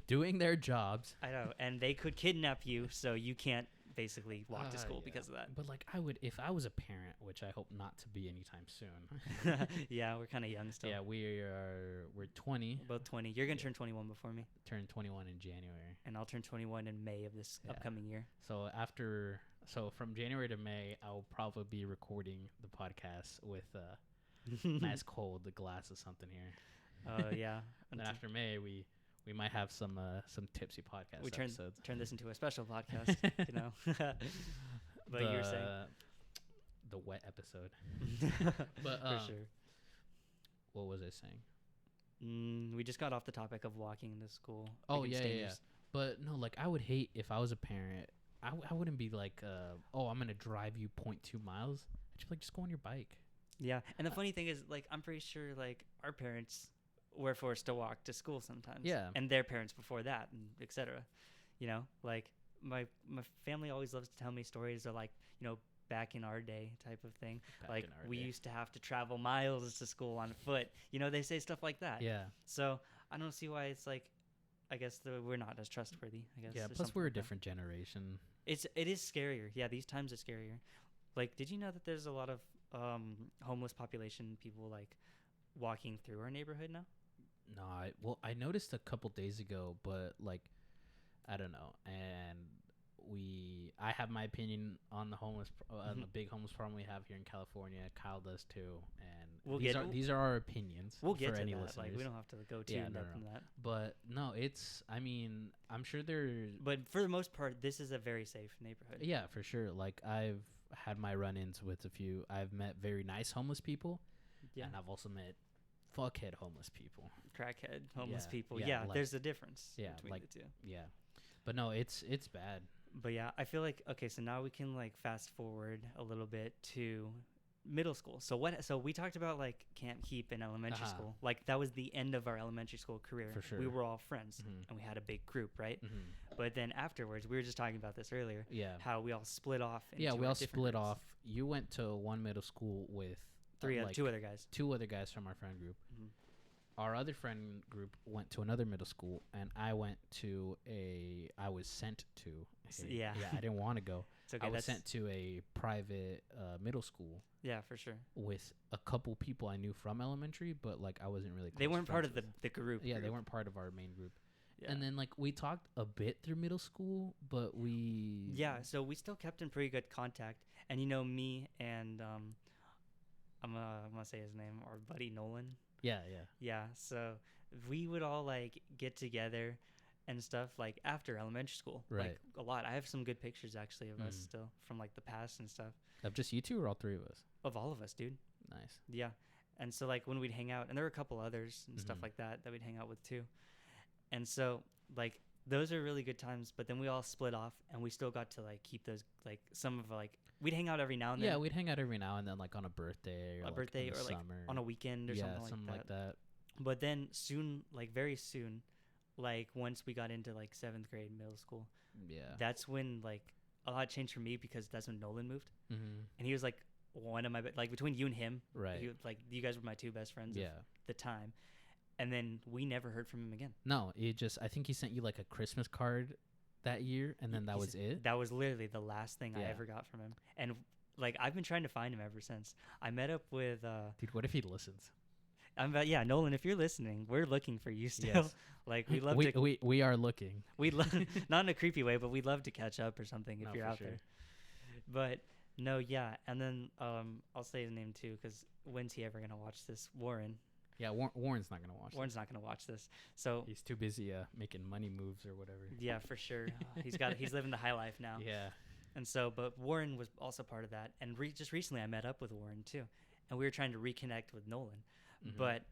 Doing their jobs. I know, and they could kidnap you, so you can't basically walk to school Yeah. because of that. But like I would, if I was a parent, which I hope not to be anytime soon. Yeah, we're kind of young still. Yeah, we're 20. Both 20. You're going to Yeah. turn 21 before me, Turned 21 in January. and I'll turn 21 in May of this Yeah. upcoming year. So from January to May, I'll probably be recording the podcast with nice cold glass of something here. Oh, yeah. And then after May, we might have some tipsy podcast We episodes. turn this into a special podcast, you know. But you were saying. The wet episode. But For sure. what was I saying? We just got off the topic of walking to school. Oh, against yeah. dangers. But no, like I would hate if I was a parent. I wouldn't be like, oh, I'm gonna drive you 0.2 miles. I'd just be like, just go on your bike. Yeah, and the funny thing is, like, I'm pretty sure, like, our parents we're forced to walk to school sometimes. Yeah. And their parents before that, and etc. You know, like my family always loves to tell me stories of like, you know, back in our day type of thing. Like we used to have to travel miles to school on foot. You know, they say stuff like that. Yeah. So I don't see why it's like, I guess we're not as trustworthy, I guess. Yeah, plus we're a different generation. It is scarier. Yeah, these times are scarier. Like, did you know that there's a lot of homeless population people like walking through our neighborhood now? No, I noticed a couple days ago, but like I don't know. And I have my opinion on the on the big homeless problem we have here in California. Kyle does too, and these are our opinions. We'll get for to any that. listeners. Like, we don't have to go too in depth in that. But no, I mean, I'm sure there's. But for the most part, this is a very safe neighborhood. Yeah, for sure. Like I've had my run-ins with a few. I've met very nice homeless people, and I've also met fuckhead homeless people, crackhead homeless people. Yeah, like, there's a difference between the two. Yeah, but no, it's bad. But yeah, I feel like, okay, so now we can like fast forward a little bit to middle school. So we talked about like Camp Keep in elementary school. Like that was the end of our elementary school career. For sure. We were all friends and we had a big group, right? But then afterwards, we were just talking about this earlier. Yeah. How we all split off. Into we all split groups. off. You went to one middle school with two other guys. Two other guys from our friend group. Our other friend group went to another middle school, and I was sent to. I didn't want to go. Okay, I was sent to a private middle school. Yeah, for sure. With a couple people I knew from elementary, but like I wasn't really. They weren't part of the group. Yeah, they weren't part of our main group. Yeah. And then like we talked a bit through middle school, but we. Yeah, so we still kept in pretty good contact, and you know me and I'm gonna say his name, our buddy Nolan. Yeah, so we would all like get together and stuff like after elementary school. Right. Like a lot. I have some good pictures actually of us still from like the past and stuff. Of just you two or all three of us? Of all of us, dude. Nice. Yeah. And so like when we'd hang out, and there were a couple others and stuff like that we'd hang out with too. And so like those are really good times, but then we all split off and we still got to like keep those, like some of like we'd hang out every now and then. Yeah, we'd hang out every now and then, like on a birthday or like on a weekend or something like that. But then soon, like very soon, like once we got into like 7th grade middle school, that's when like a lot changed for me, because that's when Nolan moved, and he was like one of my like between you and him, right? Like you guys were my two best friends. At the time, and then we never heard from him again. No, I think he sent you like a Christmas card that year, and then that was it. That was literally the last thing I ever got from him, and like I've been trying to find him ever since. I met up with dude. What if he listens? Nolan, if you're listening, we're looking for you still. Yes. Like we love we are looking. We love not in a creepy way, but we'd love to catch up or something if you're out there. But no, yeah, and then I'll say his name too, because when's he ever gonna watch this? Warren. Yeah, Warren's not gonna watch. Warren's not gonna watch this, so he's too busy making money moves or whatever. Yeah, for sure. He's living the high life now. Yeah. And so, but Warren was also part of that, and just recently I met up with Warren too, and we were trying to reconnect with Nolan. But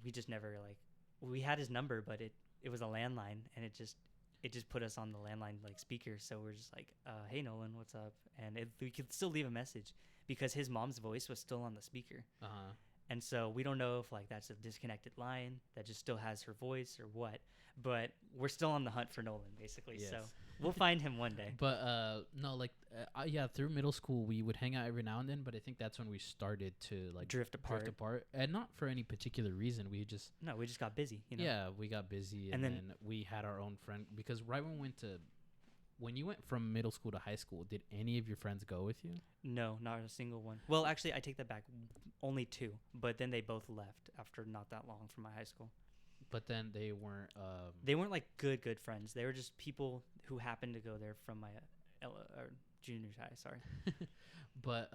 we just never like, we had his number, but it was a landline, and it just put us on the landline like speaker. So we're just like, hey Nolan, what's up? And we could still leave a message because his mom's voice was still on the speaker. And so we don't know if like that's a disconnected line that just still has her voice or what, but we're still on the hunt for Nolan basically. Yes. So we'll find him one day. But no, like through middle school we would hang out every now and then, but I think that's when we started to like drift apart, and not for any particular reason. We just got busy. You know? Yeah, we got busy, and then we had our own friend, because right when you went from middle school to high school, did any of your friends go with you? No, not a single one. Well, actually, I take that back. Only 2, but then they both left after not that long from my high school. But then they weren't. They weren't like good friends. They were just people who happened to go there from my junior high. Sorry. But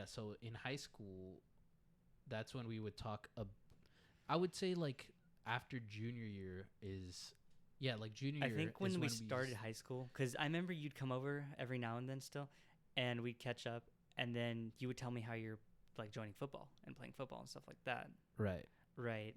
so in high school, that's when we would talk. I would say like after junior year is. Yeah, like junior year. I think when we started high school, because I remember you'd come over every now and then still, and we'd catch up, and then you would tell me how you're like joining football and playing football and stuff like that. Right.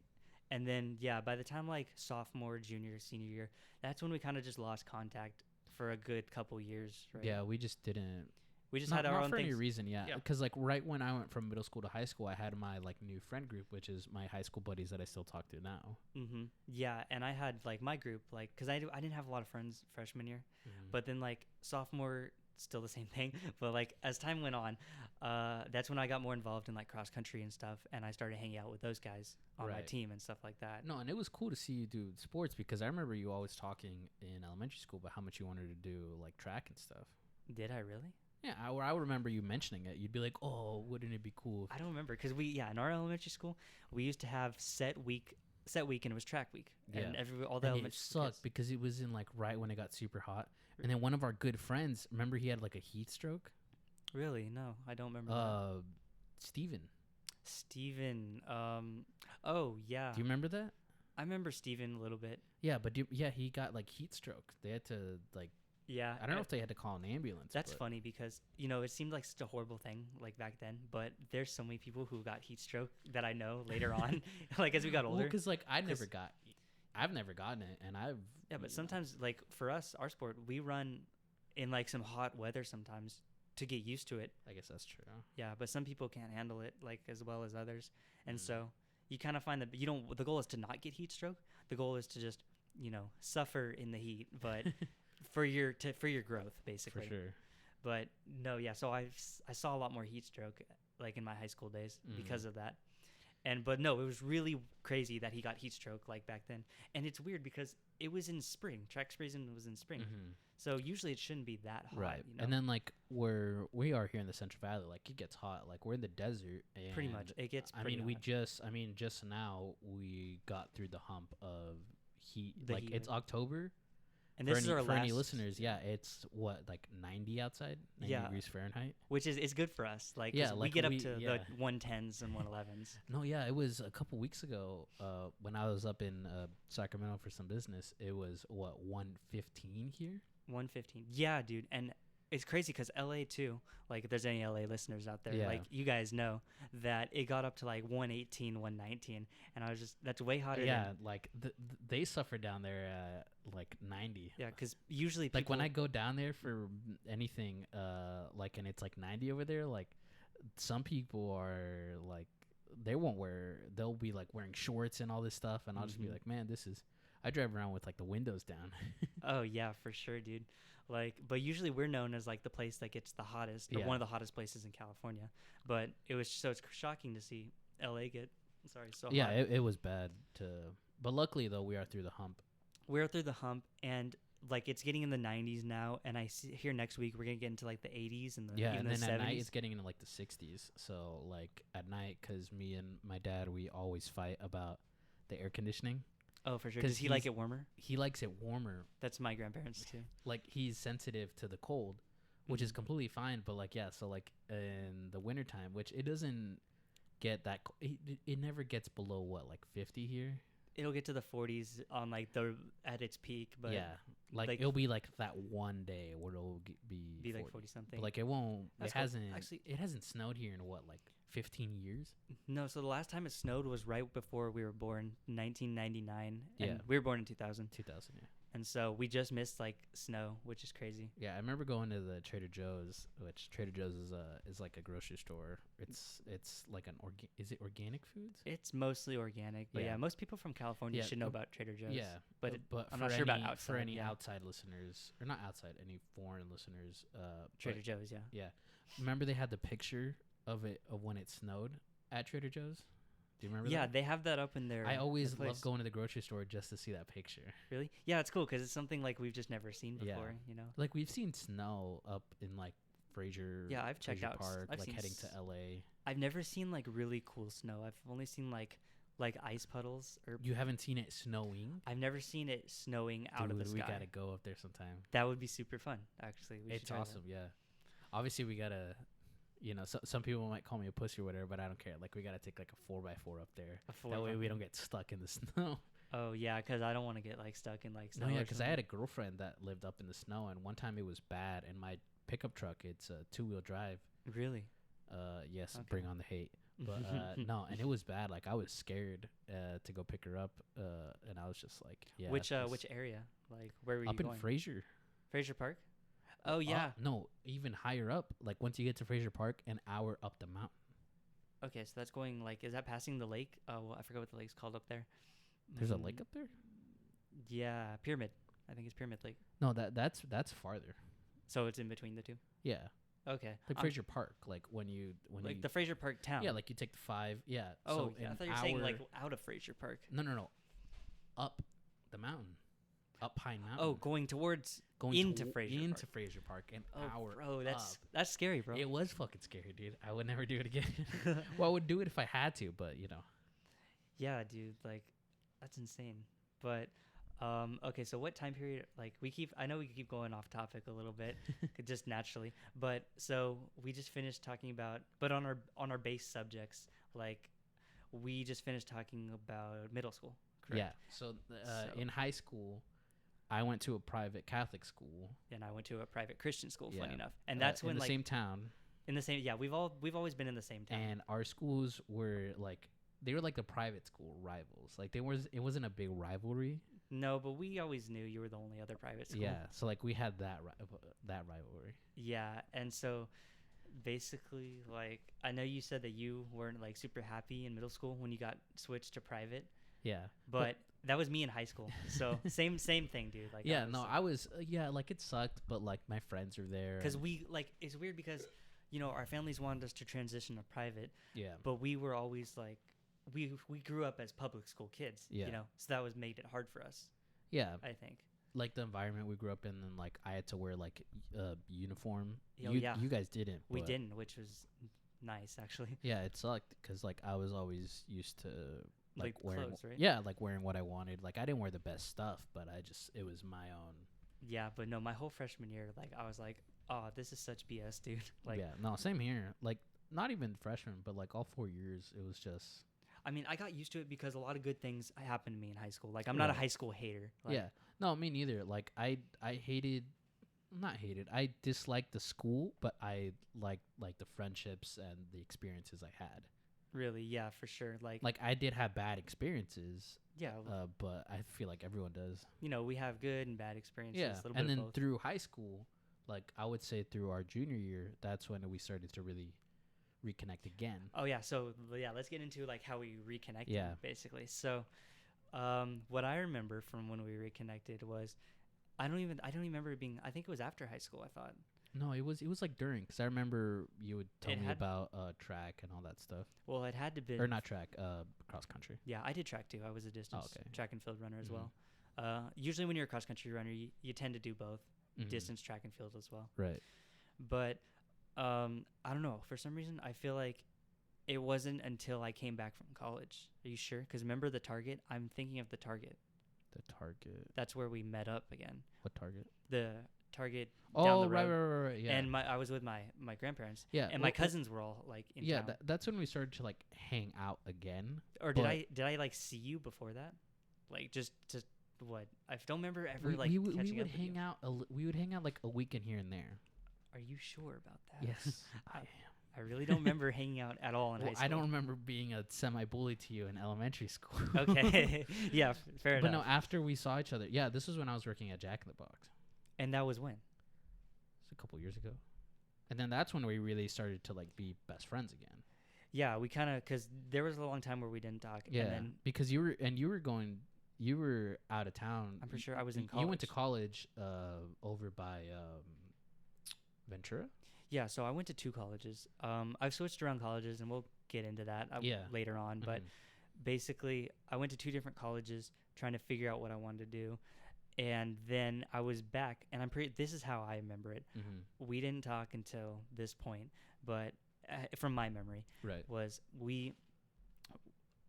And then, by the time like sophomore, junior, senior year, that's when we kind of just lost contact for a good couple years, right? Yeah, we just didn't. We just not, had our not own for things. any reason, yeah. Yeah. Because like right when I went from middle school to high school, I had my like new friend group, which is my high school buddies that I still talk to now. Yeah, and I had like my group, like, because I didn't have a lot of friends freshman year, but then like sophomore, still the same thing. But like as time went on, that's when I got more involved in like cross country and stuff, and I started hanging out with those guys on my team and stuff like that. No, and it was cool to see you do sports because I remember you always talking in elementary school about how much you wanted to do like track and stuff. Did I really? Yeah, I remember you mentioning it. You'd be like, "Oh, wouldn't it be cool?" I don't remember because in our elementary school we used to have set week, and it was track week. Yeah. And all the and elementary it school sucked kids. because it was in like right when it got super hot, and then one of our good friends, remember he had like a heat stroke. Really? No, I don't remember. That. Steven. Oh yeah. Do you remember that? I remember Steven a little bit. Yeah, but he got like heat stroke. They had to like. Yeah. I don't know if they had to call an ambulance. That's funny because it seemed like such a horrible thing like back then, but there's so many people who got heat stroke that I know later on, like as we got older. Because like I've never gotten it, and I've. Yeah, but sometimes like for us, our sport, we run in like some hot weather sometimes to get used to it. I guess that's true. Yeah, but some people can't handle it like as well as others, and so you kind of find that you don't. The goal is to not get heat stroke. The goal is to just suffer in the heat, but for your growth basically. For sure. But no, yeah. So I saw a lot more heat stroke like in my high school days because of that. But no, it was really crazy that he got heat stroke like back then. And it's weird because it was in spring. Track season was in spring. So usually it shouldn't be that hot. Right. And then like where we are here in the Central Valley, like it gets hot. Like we're in the desert. And pretty much. It gets pretty hot. Just now we got through the hump of heat. Like it's right? October. And this is our for last, any listeners, it's what, like 90 outside, 90 degrees Fahrenheit, which is good for us. Like, we get up to the 110s and 111s. No, yeah, it was a couple weeks ago when I was up in Sacramento for some business. It was what, 115 here. 115, yeah, dude, and it's crazy because LA too. Like, if there's any LA listeners out there, like you guys know that it got up to like 118, 119, and I was just that's way hotter. Yeah, like they suffer down there at like 90. Yeah, because usually people, like when I go down there for anything, like and it's like 90 over there, like some people are like they'll be like wearing shorts and all this stuff, and I'll just be like, man, I drive around with like the windows down. Oh yeah, for sure, dude. Like, but usually we're known as like the place that gets the hottest, or one of the hottest places in California. But it's shocking to see LA get so hot. Yeah, it was bad but luckily though we are through the hump. We're through the hump, and like it's getting in the 90s now, and I see here next week we're gonna get into like the 80s and even and the then 70s. At night it's getting into like the 60s. So like at night, because me and my dad, we always fight about the air conditioning. Oh, for sure. Does he like it warmer? He likes it warmer. That's my grandparents too. Like he's sensitive to the cold, which is completely fine. But like, yeah, so like in the wintertime, which it doesn't get that, it never gets below what, like 50 here? It'll get to the 40s on like at its peak, but yeah, like it'll be like that one day where it'll be 40. Like 40 something. But like it won't. That's it hasn't snowed here in what, like 15 years? No, so the last time it snowed was right before we were born, 1999. Yeah, and we were born in 2000. 2000, yeah. And so we just missed like snow, which is crazy. Yeah, I remember going to the Trader Joe's, which Trader Joe's is like a grocery store. It's like is it organic foods? It's mostly organic, but yeah most people from California should know about Trader Joe's. Yeah, but I'm not sure about outside. For any outside listeners, or not outside, any foreign listeners, Trader Joe's, yeah. Yeah, remember they had the picture of when it snowed at Trader Joe's. Do you remember? Yeah, that? they have that up in there. I always love going to the grocery store just to see that picture. Really? Yeah, it's cool because it's something like we've just never seen before. Like we've seen snow up in like Fraser. Yeah, I've checked out Park, I've like heading to LA. I've never seen like really cool snow. I've only seen like ice puddles. Or you haven't seen it snowing? I've never seen it snowing out of the sky. We gotta go up there sometime. That would be super fun, actually. It's awesome. Yeah, obviously we gotta. Some people might call me a pussy or whatever, but I don't care. Like, we got to take, like, a 4x4 up there. That way we don't get stuck in the snow. Oh, yeah, because I don't want to get, like, stuck in, like, snow. No, yeah, because I had a girlfriend that lived up in the snow, and one time it was bad, and my pickup truck, it's a 2-wheel drive. Really? Yes, okay. Bring on the hate. But, no, and it was bad. Like, I was scared to go pick her up, and I was just like, yeah. Which area? Like, where were you going? Up in Fraser. Fraser Park? Oh yeah. No, even higher up. Like once you get to Fraser Park, an hour up the mountain. Okay, so that's going like, is that passing the lake? Oh, well, I forgot what the lake's called up there. There's a lake up there. Yeah, Pyramid. I think it's Pyramid Lake. No, that's farther. So it's in between the two. Yeah, Okay. like Fraser Park. Like when you like the Fraser Park town. yeah, like you take the 5. Yeah. Oh, so yeah, I an thought you were saying like hour- out of Fraser Park. No. Up the mountain, up Pine Mountain. Oh, going towards going into to, Fraser into Park. Fraser Park, an Oh, hour. bro, that's up. that's scary, bro. It was fucking scary, dude. I would never do it again. Well, I would do it if I had to, but you know. Yeah, dude, like that's insane. But okay, so what time period, like I know we keep going off topic a little bit just naturally, but so we just finished talking about, but on our base subjects, like we just finished talking about middle school, correct? Yeah. So, in high school, I went to a private Catholic school. And I went to a private Christian school, funny Yeah. enough. And that's when in the like same town, in the same, yeah, we've always been in the same town. and our schools were like they were like the private school rivals. Like it wasn't a big rivalry. No, but we always knew you were the only other private school. Yeah. So like we had that rivalry. Yeah, and so basically, like, I know you said that you weren't like super happy in middle school when you got switched to private, Yeah. but that was me in high school. So same thing, dude. Like, Yeah. No, I was like it sucked, but like my friends were there. because and- we like it's weird because our families wanted us to transition to private, yeah. but we were always like we grew up as public school kids, Yeah. so that was made it hard for us, Yeah. I think. Like the environment we grew up in, and like I had to wear like uniform. Oh, you, yeah. you guys didn't. We but- didn't, which was nice actually. Yeah, it sucked because like I was always used to like wearing clothes, right? yeah, like wearing what I wanted. Like I didn't wear the best stuff, but it was my own. Yeah, but no, my whole freshman year, like I was like, oh, this is such BS, dude. Like, Yeah, no, same here. Like not even freshman, but like all 4 years, it was just I mean, I got used to it because a lot of good things happened to me in high school. Like, I'm not a Right. high school hater. Like, yeah. No, me neither. Like I I disliked the school, but I liked like the friendships and the experiences I had. really, yeah, for sure. Like Like I did have bad experiences, yeah, but I feel like everyone does. we have good and bad experiences. Yeah, a little and bit then of both. through high school, like I would say through our junior year, that's when we started to really reconnect again. Oh yeah, so yeah, let's get into like how we reconnected. Yeah. Basically. So, what I remember from when we reconnected was, I don't even remember it being. I think it was after high school. I thought. No, it was like during, because I remember you would tell It me had- about track and all that stuff, Well, it had to be. or not track, cross country. Yeah, I did track too. I was a distance okay. track and field runner as Mhm. well. Usually when you're a cross country runner, you tend to do both, Mhm. distance track and field as well. Right. But I don't know. For some reason, I feel like it wasn't until I came back from college. Are you sure? Because remember the Target? I'm thinking of the Target. The Target. That's where we met up again. What Target? The Target Oh, down the right, road. right. Yeah. And I was with my grandparents. yeah. And my cousins were all like in Yeah, town. that's when we started to like hang out again. Or did but- I like see you before that? Like just what? I don't remember ever We, like we, would- we catching would up with you. hang out. We would hang out like a weekend here and there. Are you sure about that? Yes, I I really don't remember hanging out at all in Well, high school. I don't remember being a semi-bully to you in elementary school. Okay. Yeah, fair But no, enough. after we saw each other, yeah, this was when I was working at Jack in the Box. And that was when? It's a couple years ago. And then that's when we really started to like be best friends again. Yeah, we kind of, because there was a long time where we didn't talk. Yeah, And then because you were out of town. I'm pretty sure I was in You college. went to college over by Ventura. Yeah, so I went to 2 colleges. I've switched around colleges, and we'll get into that Yeah. later on. But Mhm. basically, I went to 2 different colleges trying to figure out what I wanted to do. And then I was back, and this is how I remember it. Mhm. We didn't talk until this point, but from my memory, Right. was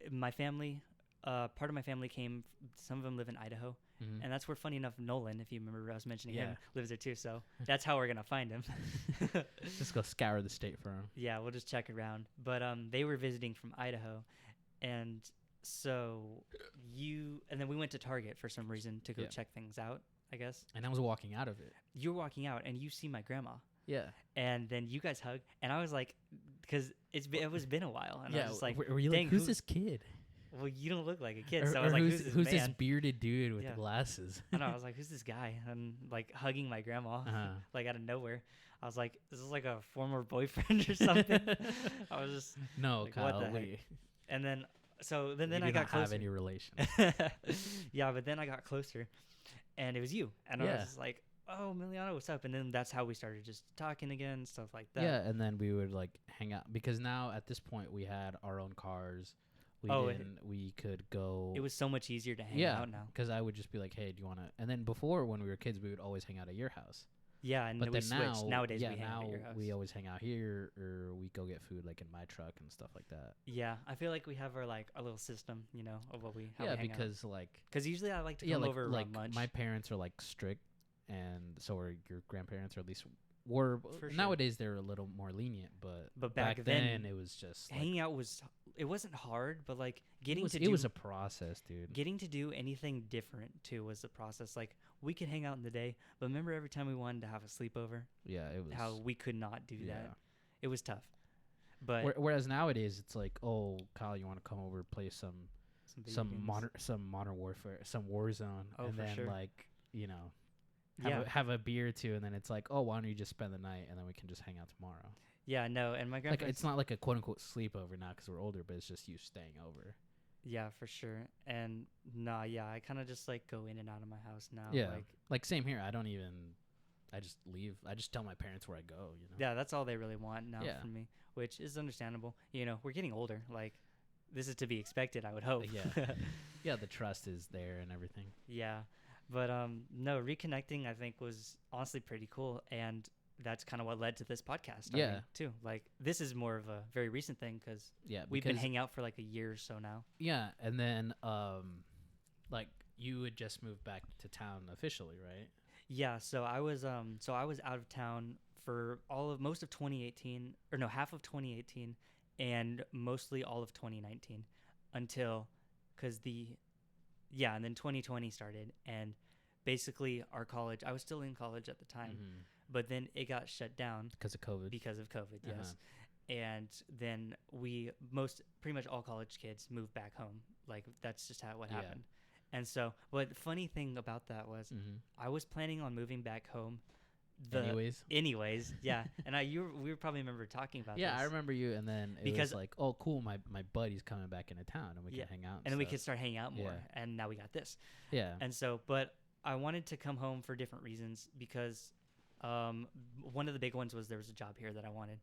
my family, part of my family came, some of them live in Idaho, Mhm. and that's where, funny enough, Nolan, if you remember I was mentioning him, Yeah. lives there too, so that's how we're going to find him. Just go scour the state for him. Yeah, we'll just check around. But they were visiting from Idaho, and so and then we went to Target for some reason to go Yeah. check things out, I guess. And I was walking out of it. You're walking out, and you see my grandma, Yeah. and then you guys hug, and I was like, because it was been a while, and I was just like, were you dang, like, who's who- this kid? well, you don't look like a kid. Or, So I was or like, who's who's this this man? bearded dude with Yeah. the glasses? I know. I was like, who's this guy? And like hugging my grandma, like out of nowhere. I was like, is this like a former boyfriend or something? I was just No, like, Kyle. what the heck? And then, so then we I do got not closer. have any relation. Yeah, but then I got closer, and it was you. And I Yeah. was just like, oh, Emiliano, what's up? And then that's how we started just talking again, stuff like that. Yeah, and then we would like hang out because now at this point we had our own cars. We could go. It was so much easier to hang out now. Because I would just be like, hey, do you want to? And then before when we were kids, we would always hang out at your house. Yeah, and But we then switched. now, Nowadays, yeah, we hang out now at your house. we always hang out here, or we go get food like in my truck and stuff like that. Yeah, I feel like we have our little system, of what we how we hang because like because usually I like to come over like around lunch. my parents are like strict, and so are your grandparents, or at least were. For sure. Nowadays they're a little more lenient, but back then it was just like, hanging out it wasn't hard, but like it was a process, dude. getting to do anything different too was the process. Like we could hang out in the day, but remember every time we wanted to have a sleepover, Yeah, it was how we could not do yeah. that. It was tough. But Whereas nowadays it's like, oh, Kyle, you want to come over, play some video games. modern warfare, some Warzone, Oh, and for then sure. like Yeah. have a beer or two, and then it's like, oh, why don't you just spend the night and then we can just hang out tomorrow. Yeah, no, and my Like grandpa. it's not like a quote unquote sleepover now because we're older, but it's just you staying over. Yeah, for sure. And nah, yeah, I kind of just like go in and out of my house now. Yeah, Like, like same here. I just leave. I just tell my parents where I go. yeah, that's all they really want now Yeah. from me, which is understandable. We're getting older. Like, this is to be expected, I would hope. Yeah. Yeah, the trust is there and everything. Yeah. But no, reconnecting I think was honestly pretty cool, and that's kind of what led to this podcast starting, Yeah. too. Like, this is more of a very recent thing because Yeah, we've been because- hanging out for like a year or so now. Yeah, and then like you had just moved back to town officially, right? Yeah, so I was out of town for most of 2018, or no, half of 2018 and mostly all of 2019 until and then 2020 started, and basically our college, I was still in college at the time, but then it got shut down Because of COVID. yes. And then pretty much all college kids moved back home. Like, that's just what Yeah. happened. And so, but the funny thing about that was I was planning on moving back home. Anyways, yeah. And we probably remember talking about Yeah, this. I remember you, and then it Because- was like, oh, cool, my buddy's coming back into town, and we Yeah, can hang out. And then we stuff. could start hanging out more. Yeah. And now we got this. Yeah. And so, but I wanted to come home for different reasons because one of the big ones was there was a job here that I wanted.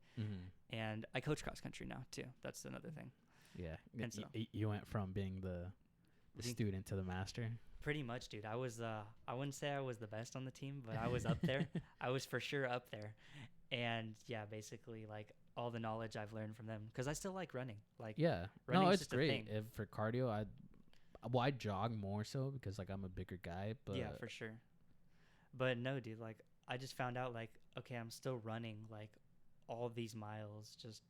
And I coach cross country now too. That's another thing. Yeah. And so- You went from being the student to the master. Pretty much, dude. I wouldn't say I was the best on the team, but I was up there. I was for sure up there. And yeah, basically like all the knowledge I've learned from them, because I still like running. Like, Yeah. No, running's it's just a great. thing. If for cardio, I jog more so because like I'm a bigger guy, but yeah, for sure. But no, dude, like I just found out like, okay, I'm still running like all these miles just,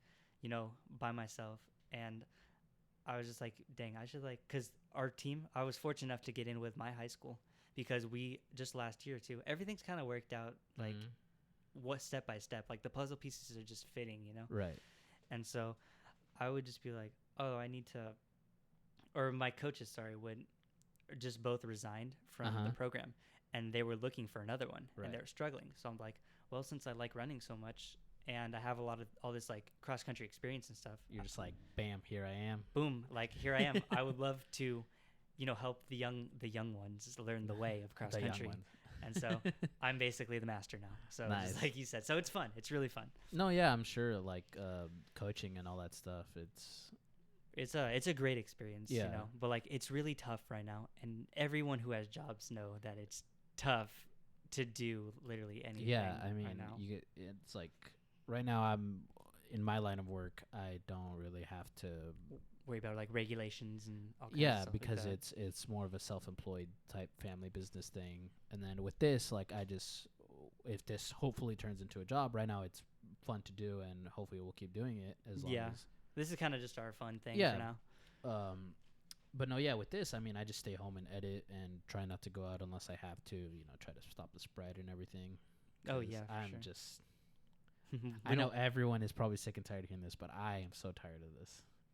by myself. And I was just like, dang, I should because our team, I was fortunate enough to get in with my high school because we just last year too, everything's kind of worked out like what step by step, like the puzzle pieces are just fitting, Right. And so I would just be like, oh, I need to, or my coaches, would just both resigned from the program, and they were looking for another one, Right. and they were struggling. So I'm like, well, since I like running so much and I have a lot of all this like cross country experience and stuff, You're just like, bam, here I am. boom, like here I am. I would love to, help the young ones learn the way of cross The young country. ones. And so I'm basically the master now. So Nice. just like you said, so it's fun. It's really fun. No, yeah, I'm sure. Like coaching and all that stuff. It's a great experience, Yeah. But like it's really tough right now, and everyone who has jobs know that it's tough to do literally anything. Yeah, I mean, right now. it's like right now I'm in my line of work. I don't really have to. Worry about like regulations and all kinds of Yeah, stuff because like that. it's more of a self-employed type family business thing. And then with this, like if this hopefully turns into a job, right now it's fun to do, and hopefully we'll keep doing it as long Yeah. as. This is kind of just our fun thing Yeah. for now. But no, yeah, with this, I mean, I just stay home and edit and try not to go out unless I have to, try to stop the spread and everything. Oh 'Cause yeah, for I'm sure. just, We I know don't- everyone is probably sick and tired of hearing this, but I am so tired of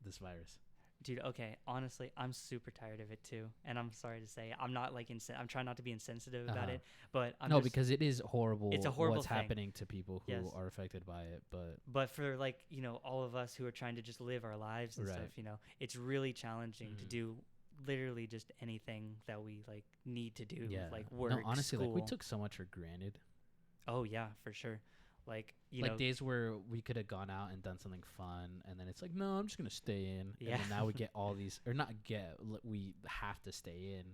this virus. Dude, okay, honestly, I'm super tired of it too, and I'm sorry to say, I'm not like I'm trying not to be insensitive about Uh-huh. it, but I'm No, just because it is horrible. it's a horrible what's thing. happening to people who Yes. are affected by it, But for like, all of us who are trying to just live our lives and Right. stuff, it's really challenging to Mhm. do literally just anything that we like need to do, yeah. like work, No, honestly, school. like we took so much for granted. Oh yeah, for sure. Like, Like days where we could have gone out and done something fun, and then it's like, no, I'm just gonna stay in. Yeah. And then now we get all these, or not get, we have to stay in.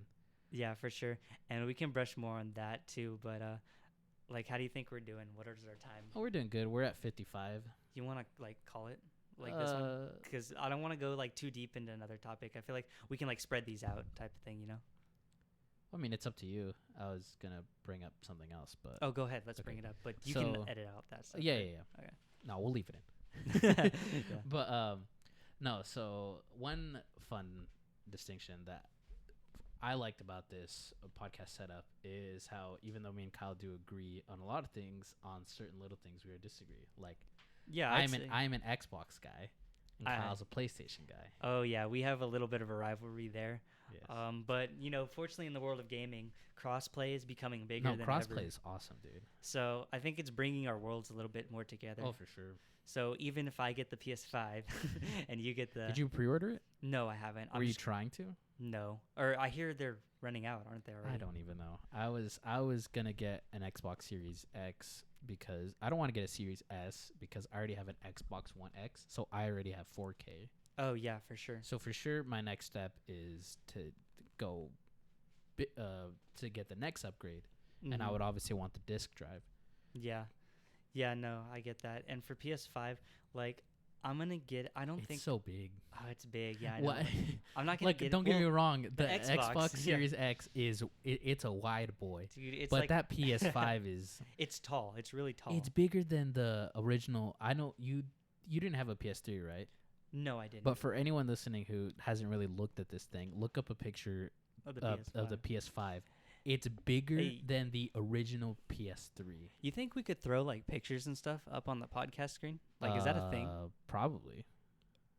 Yeah, for sure. And we can brush more on that too, but like, how do you think we're doing? What is our time? Oh, we're doing good. We're at 55. You want to like call it like this one? Because I don't want to go like too deep into another topic. I feel like we can like spread these out type of thing. I mean, it's up to you. I was gonna bring up something else, but Oh, go ahead. Let's bring it up. But you can edit out that stuff. yeah, right? yeah, yeah. Okay. No, we'll leave it in. Yeah. But no. So one fun distinction that I liked about this podcast setup is how even though me and Kyle do agree on a lot of things, on certain little things we disagree. Like, Yeah, I'm an Xbox guy, and Kyle's a PlayStation guy. Oh yeah, we have a little bit of a rivalry there. Yes. But fortunately, in the world of gaming, crossplay is becoming bigger than crossplay ever. is awesome, dude. So I think it's bringing our worlds a little bit more together. Oh, for sure. So even if I get the PS5 and you get the... Did you pre-order it? No, I haven't. Were you trying to? No. Or I hear they're running out, aren't they already? I don't even know. I was gonna get an Xbox Series X because I don't want to get a Series S because I already have an Xbox One X, so I already have 4K. Oh yeah, for sure. So for sure, my next step is to go to get the next upgrade, and I would obviously want the disc drive. Yeah. Yeah, no, I get that. And for PS5, like, I'm gonna get. I don't think it's so big. Oh, it's big. Yeah, I know. What? I'm not gonna get. Don't get me wrong. The Xbox, Xbox Series X is it's a wide boy, dude. It's but like that PS5 is. It's tall. It's really tall. It's bigger than the original. I know you didn't have a PS3, right? No, I didn't. But for anyone listening who hasn't really looked at this thing, look up a picture of the PS5. It's bigger than the original PS3. You think we could throw like pictures and stuff up on the podcast screen? Like, is that a thing? Probably.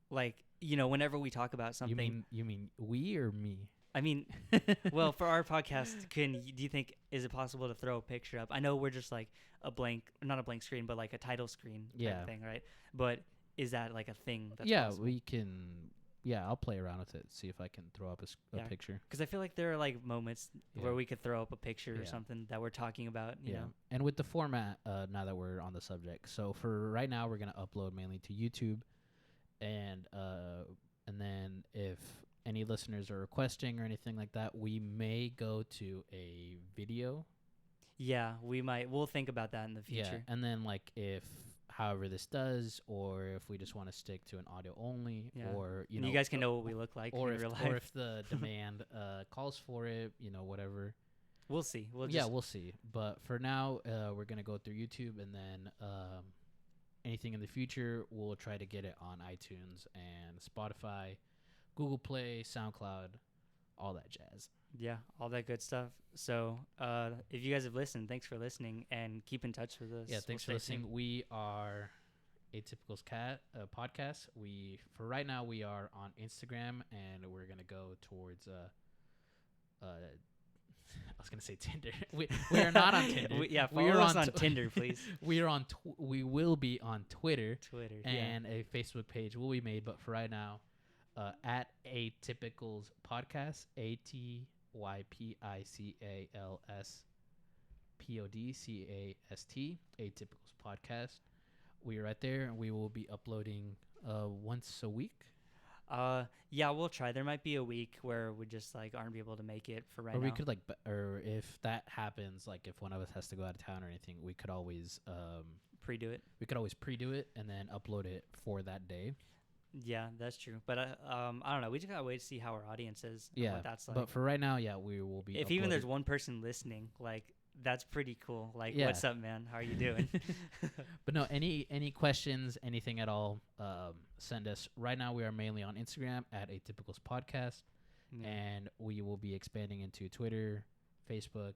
Like, whenever we talk about something. You mean we or me? I mean, well, for our podcast, do you think is it possible to throw a picture up? I know we're just like not a blank screen, but like a title screen type thing, right? But is that like a thing? That's possible? We can. Yeah, I'll play around with it, see if I can throw up a picture. Because I feel like there are like moments where we could throw up a picture or something that we're talking about. You know? And with the format, now that we're on the subject, so for right now, we're gonna upload mainly to YouTube, and then if any listeners are requesting or anything like that, we may go to a video. Yeah, we might. We'll think about that in the future. Yeah, and then like if however this does, or if we just want to stick to an audio only, or you guys can know what we look like in real life, or if the demand calls for it, whatever. We'll see. We'll see. But for now, we're gonna go through YouTube, and then anything in the future, we'll try to get it on iTunes and Spotify, Google Play, SoundCloud, all that jazz. Yeah, all that good stuff. So if you guys have listened, thanks for listening, and keep in touch with us. Yeah, thanks for listening. We are Atypicals podcast. For right now, we are on Instagram, and we're going to go towards I was going to say Tinder. We are not on Tinder. Follow us on Tinder, please. We are we will be on Twitter, and yeah. a Facebook page will be made, but for right now, at Atypicals podcast, ATYPICALS PODCAST, Atypicals podcast. We are right there, and we will be uploading once a week. Yeah, we'll try. There might be a week where we just like aren't able to make it for right now. Or we could or if that happens, like if one of us has to go out of town or anything, we could always pre-do it. We could always pre-do it and then upload it for that day. Yeah, that's true. But I don't know. We just gotta wait to see how our audience is. Yeah, what that's like. But for right now, we will be. If even there's one person listening, like that's pretty cool. Like, what's up, man? How are you doing? But no, any questions, anything at all, send us. Right now, we are mainly on Instagram at Atypicals podcast, and we will be expanding into Twitter, Facebook,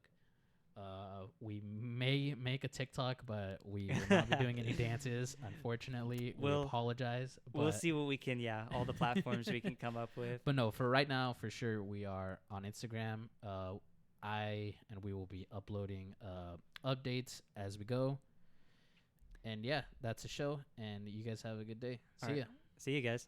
We may make a TikTok, but we will not be doing any dances. Unfortunately, we apologize. We'll see what we can. Yeah, all the platforms we can come up with. But no, for right now, for sure, we are on Instagram. We will be uploading updates as we go. And yeah, that's a show. And you guys have a good day. See ya. See you guys.